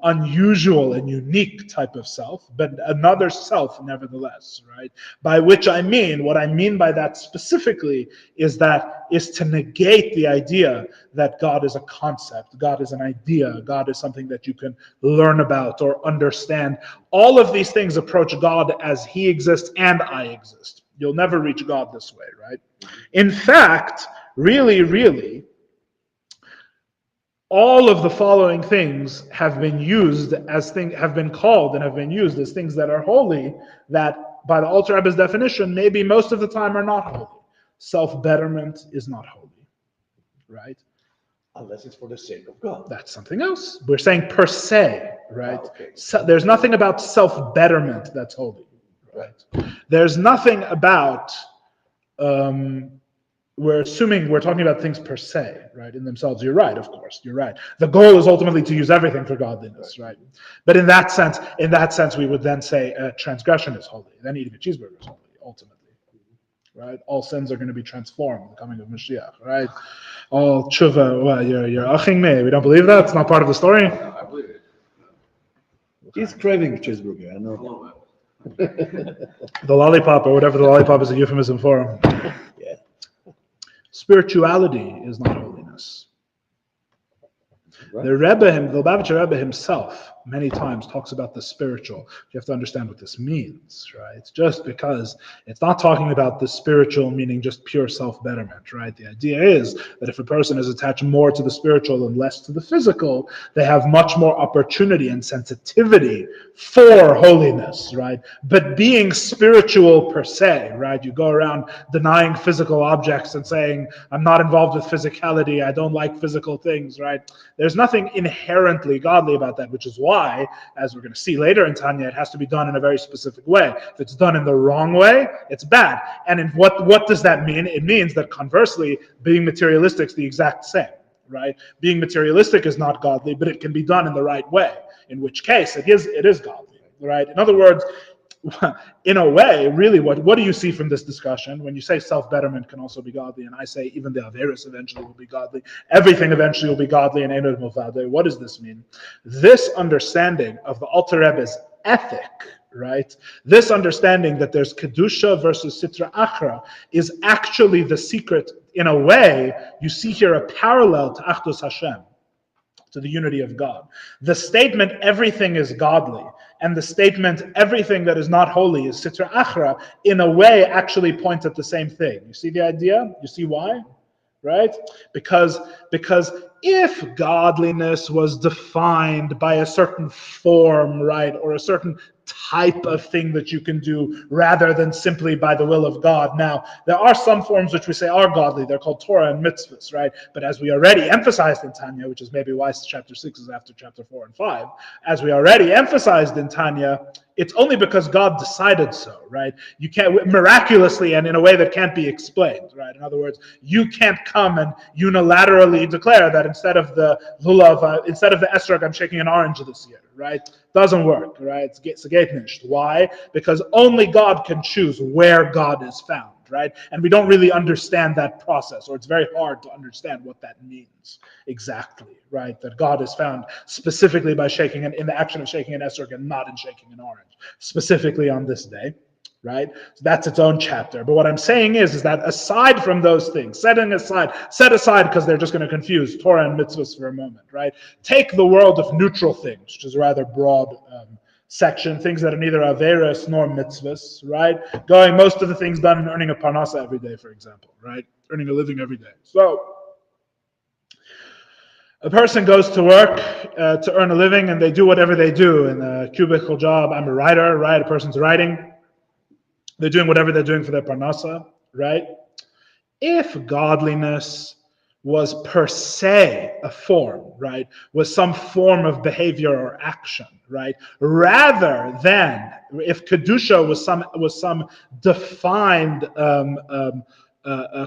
unusual and unique type of self, but another self nevertheless, right? By which I mean, what I mean by that specifically is to negate the idea that God is a concept, God is an idea, God is something that you can learn about or understand. All of these things approach God as He exists and I exist. You'll never reach God this way, right? In fact, really, all of the following things have been used as have been called and have been used as things that are holy, that by the Alter Rebbe's definition, maybe most of the time are not holy. Self-betterment is not holy, right? Unless it's for the sake of God. That's something else. We're saying per se, right? Okay. So there's nothing about self-betterment that's holy. Right. There's nothing about, we're assuming we're talking about things per se, right, in themselves. You're right, of course, you're right. The goal is ultimately to use everything for godliness, right? But in that sense, we would then say transgression is holy. Then eating a cheeseburger is holy, ultimately, right? All sins are going to be transformed, the coming of Mashiach, right? All tshuva, well, you're aching me. We don't believe that? It's not part of the story? No, I believe it. He's craving a cheeseburger, I know. The lollipop, or whatever the lollipop is a euphemism for. Yeah. Spirituality is not holiness. Right. The Lubavitcher Rebbe himself many times talks about the spiritual. You have to understand what this means, right? Just because it's not talking about the spiritual meaning just pure self-betterment, right? The idea is that if a person is attached more to the spiritual and less to the physical, they have much more opportunity and sensitivity for holiness, right? But being spiritual per se, right? You go around denying physical objects and saying, I'm not involved with physicality, I don't like physical things, right? There's nothing inherently godly about that, which is why, as we're going to see later in Tanya, it has to be done in a very specific way. If it's done in the wrong way, it's bad. And what does that mean? It means that conversely, being materialistic is the exact same, right? Being materialistic is not godly, but it can be done in the right way, in which case it is godly, right? In other words, in a way, really, what do you see from this discussion? When you say self-betterment can also be godly, and I say even the Averis eventually will be godly, everything eventually will be godly in Einod Movade. What does this mean? This understanding of the Alter Rebbe's ethic, right? This understanding that there's Kedusha versus Sitra Achra is actually the secret. In a way, you see here a parallel to Achdus Hashem, to the unity of God. The statement, everything is godly, and the statement, everything that is not holy is Sitra Achra, in a way actually point at the same thing. You see the idea? You see why? Right? Because if godliness was defined by a certain form, right, or a certain type of thing that you can do rather than simply by the will of God. Now, there are some forms which we say are godly. They're called Torah and mitzvahs, right? But as we already emphasized in Tanya, which is maybe why chapter 6 is after chapter 4 and 5, as we already emphasized in Tanya, it's only because God decided so, right? You can't, miraculously and in a way that can't be explained, right? In other words, you can't come and unilaterally declare that instead of the lulav, instead of the esrog, I'm shaking an orange this year, right? Doesn't work, right? It's a gate nished. Why? Because only God can choose where God is found, right? And we don't really understand that process, or it's very hard to understand what that means exactly, right? That God is found specifically by shaking in the action of shaking an esrog and not in shaking an orange, specifically on this day, right? So that's its own chapter. But what I'm saying is that aside from those things, set aside because they're just going to confuse Torah and mitzvahs for a moment, right? Take the world of neutral things, which is a rather broad section, things that are neither averos nor mitzvahs, right? Going most of the things done in earning a parnasa every day, for example, right? Earning a living every day. So A person goes to work to earn a living, and they do whatever they do in a cubicle job. I'm a writer, right? A person's writing. They're doing whatever they're doing for their parnasa, right? If godliness was per se a form, right, was some form of behavior or action, right, rather than if kedusha was some defined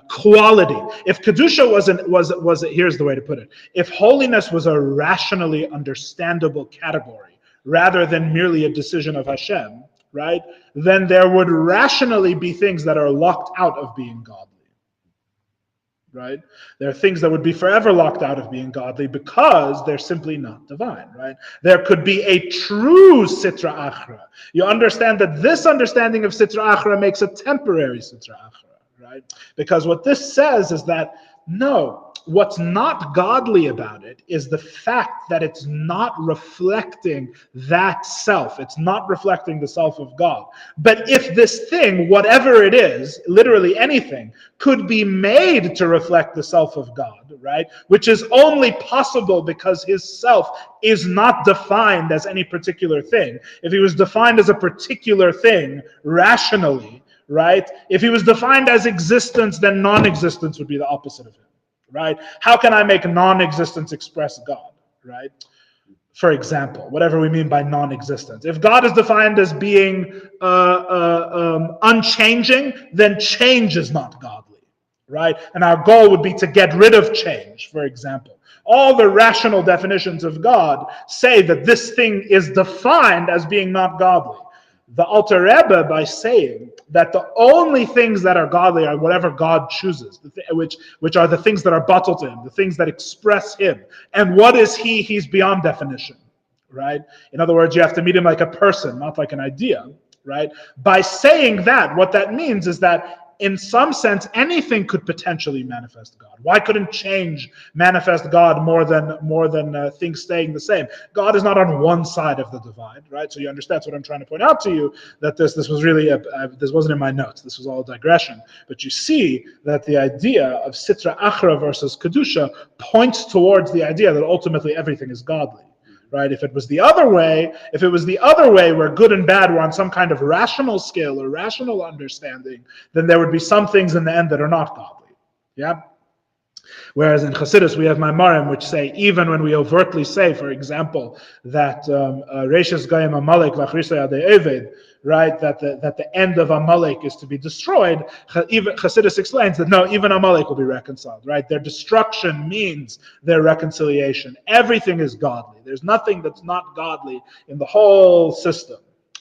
quality. If kedusha was here's the way to put it: if holiness was a rationally understandable category rather than merely a decision of Hashem, right, then there would rationally be things that are locked out of being godly. Right? There are things that would be forever locked out of being godly because they're simply not divine, right? There could be a true sitra achra. You understand that this understanding of sitra achra makes a temporary sitra achra, right? Because what this says is that, no, what's not godly about it is the fact that it's not reflecting that self. It's not reflecting the self of God. But if this thing, whatever it is, literally anything, could be made to reflect the self of God, right? Which is only possible because his self is not defined as any particular thing. If he was defined as a particular thing rationally, right? If he was defined as existence, then non-existence would be the opposite of him. Right? How can I make non-existence express God? Right? For example, whatever we mean by non-existence. If God is defined as being unchanging, then change is not godly. Right? And our goal would be to get rid of change, for example. All the rational definitions of God say that this thing is defined as being not godly. The Alter Rebbe, by saying that the only things that are godly are whatever God chooses, which are the things that are bottled to him, the things that express him. And what is he? He's beyond definition, right? In other words, you have to meet him like a person, not like an idea, right? By saying that, what that means is that in some sense, anything could potentially manifest God. Why couldn't change manifest God more than things staying the same? God is not on one side of the divide, right? So you understand, that's what I'm trying to point out to you, that this was really, this wasn't in my notes, this was all digression. But you see that the idea of Sitra Achra versus Kedusha points towards the idea that ultimately everything is godly. Right? If it was the other way where good and bad were on some kind of rational scale or rational understanding, then there would be some things in the end that are not godly. Yeah? Whereas in Chassidus we have Maimarim which say, even when we overtly say, for example, that Reishis Gayim Amalek V'Achrisay Adei Eved, right, that the end of Amalek is to be destroyed, even Chassidus explains that no, even Amalek will be reconciled, right? Their destruction means their reconciliation. Everything is godly. There's nothing that's not godly in the whole system,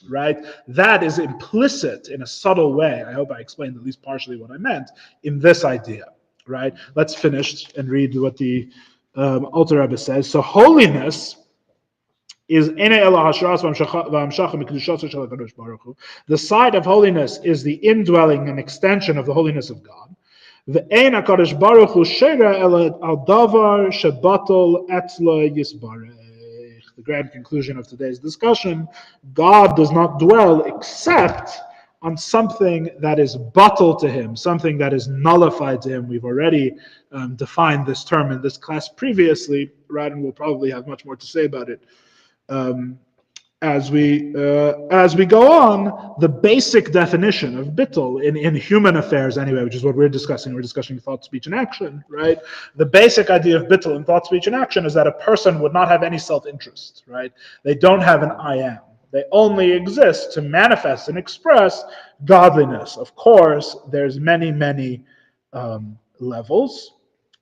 right? That is implicit in a subtle way. I hope I explained at least partially what I meant in this idea. Right? Let's finish and read what the Alter Rebbe says. So holiness is the side of holiness is the indwelling and extension of the holiness of God. The grand conclusion of today's discussion: God does not dwell except on something that is bottled to him, something that is nullified to him. We've already defined this term in this class previously, right? And we'll probably have much more to say about it as we go on. The basic definition of bittul in human affairs, anyway, which is what we're discussing. We're discussing thought, speech, and action, right? The basic idea of bittul in thought, speech, and action is that a person would not have any self-interest, right? They don't have an I am. They only exist to manifest and express godliness. Of course, there's many levels,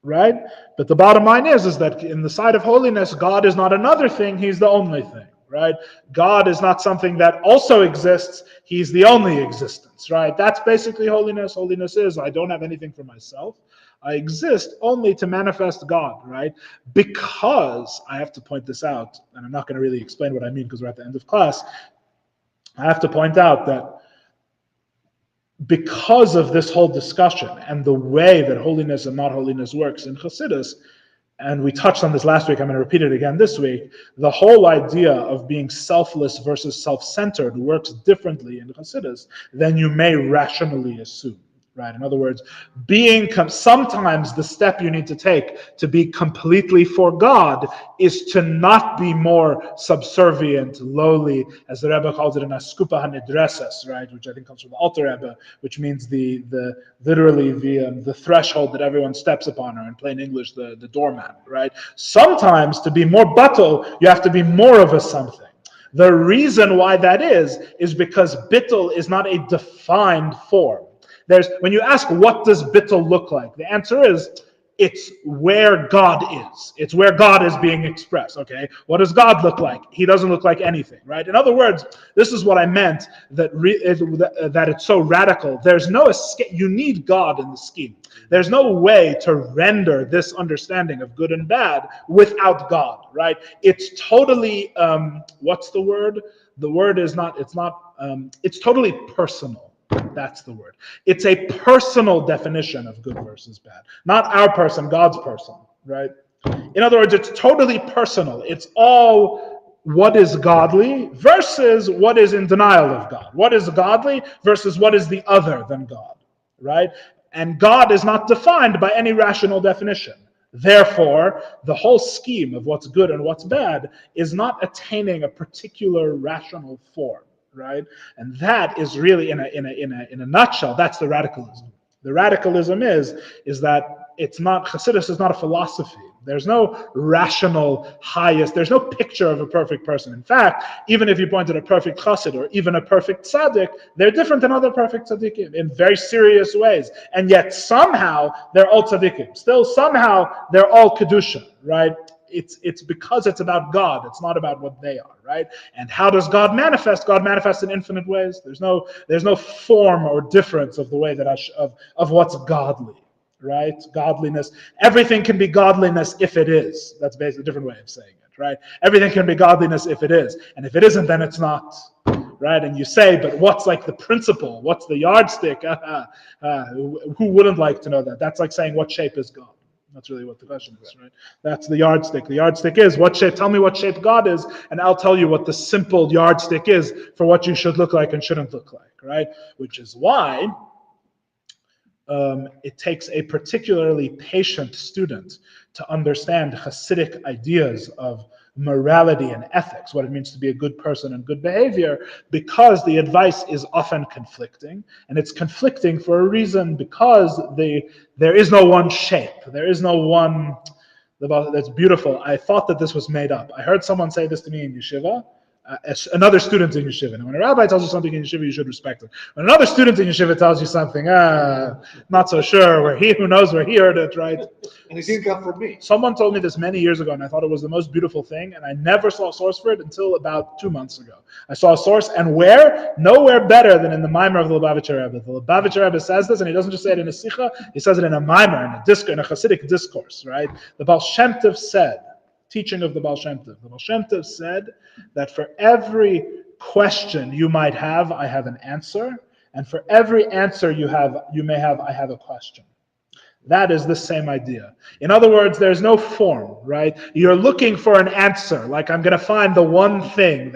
right? But the bottom line is that in the side of holiness, God is not another thing, he's the only thing, right? God is not something that also exists, he's the only existence, right? That's basically holiness. Holiness is, I don't have anything for myself. I exist only to manifest God, right? Because, I have to point this out, and I'm not going to really explain what I mean because we're at the end of class. I have to point out that because of this whole discussion and the way that holiness and not holiness works in Chassidus, and we touched on this last week, I'm going to repeat it again this week, the whole idea of being selfless versus self-centered works differently in Chassidus than you may rationally assume. right? In other words, sometimes the step you need to take to be completely for God is to not be more subservient, lowly, as the Rebbe calls it in Askupa HaNidreses, right? Which I think comes from the Alter Rebbe, which means literally the threshold that everyone steps upon, or in plain English, the doormat, right? Sometimes to be more batel, you have to be more of a something. The reason why that is because bittul is not a defined form. When you ask what does bittul look like, the answer is it's where God is. It's where God is being expressed. Okay, what does God look like? He doesn't look like anything, right? In other words, this is what I meant that it's so radical. There's no escape. You need God in the scheme. There's no way to render this understanding of good and bad without God, right? It's totally what's the word? The word is not. It's totally personal. That's the word. It's a personal definition of good versus bad. Not our person, God's person, right? In other words, it's totally personal. It's all what is godly versus what is in denial of God. What is godly versus what is the other than God, right? And God is not defined by any rational definition. Therefore, the whole scheme of what's good and what's bad is not attaining a particular rational form. Right, and that is really in a nutshell. That's the radicalism. The radicalism is that it's not Chassidus is not a philosophy. There's no rational highest. There's no picture of a perfect person. In fact, even if you point at a perfect chassid or even a perfect tzaddik, they're different than other perfect tzaddikim in very serious ways. And yet somehow they're all tzaddikim. Still somehow they're all kedusha. Right. It's because it's about God. It's not about what they are, right? And how does God manifest? God manifests in infinite ways. There's no form or difference of the way that of what's godly, right? Godliness. Everything can be godliness if it is. That's basically a different way of saying it, right? Everything can be godliness if it is, and if it isn't, then it's not. Right? And you say, but what's like the principle? What's the yardstick? Who wouldn't like to know that? That's like saying, what shape is God? That's really what the question is, right? That's the yardstick. The yardstick is what shape. Tell me what shape God is, and I'll tell you what the simple yardstick is for what you should look like and shouldn't look like, right? Which is why it takes a particularly patient student to understand Hasidic ideas of morality and ethics, what it means to be a good person and good behavior, because the advice is often conflicting, and it's conflicting for a reason, because there is no one shape, there is no one. That's beautiful. I thought that this was made up. I heard someone say this to me in yeshiva. Another student in yeshiva. And when a rabbi tells you something in yeshiva, you should respect it. When another student in yeshiva tells you something, not so sure, who knows where he heard it, right? And it didn't come from me. Someone told me this many years ago, and I thought it was the most beautiful thing, and I never saw a source for it until about 2 months ago. I saw a source, and where? Nowhere better than in the Maimer of the Lubavitcher Rebbe. The Lubavitcher Rebbe says this, and he doesn't just say it in a Sikha, he says it in a Maimer, in a Hasidic discourse, right? The Baal Shem Tov said, teaching of the Baal Shem Tov. The Baal Shem Tov said that for every question you might have, I have an answer, and for every answer you may have, I have a question. That is the same idea. In other words, there's no form, right? You're looking for an answer, like I'm going to find the one thing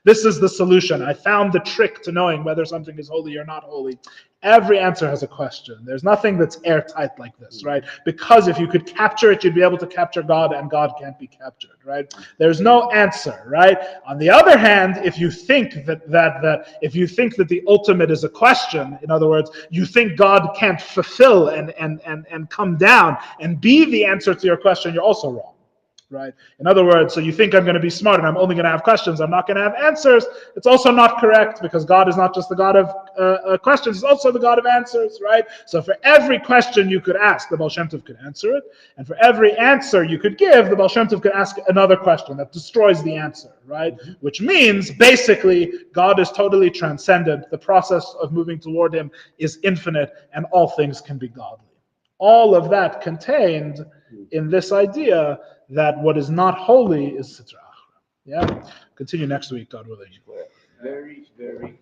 this is the solution. I found the trick to knowing whether something is holy or not holy. Every answer has a question. There's nothing that's airtight like this, right? Because if you could capture it, you'd be able to capture God, and God can't be captured, right? There's no answer, right? On the other hand, if you think that the ultimate is a question, in other words, you think God can't fulfill and come down and be the answer to your question, you're also wrong. Right? In other words, so you think I'm going to be smart and I'm only going to have questions, I'm not going to have answers. It's also not correct, because God is not just the God of questions, He's also the God of answers, right? So for every question you could ask, the Baal Shem Tov could answer it. And for every answer you could give, the Baal Shem Tov could ask another question that destroys the answer, right? Which means, basically, God is totally transcendent. The process of moving toward Him is infinite, and all things can be godly. All of that contained in this idea that what is not holy is Sitra Achra. Yeah? Continue next week, God willing. Very, very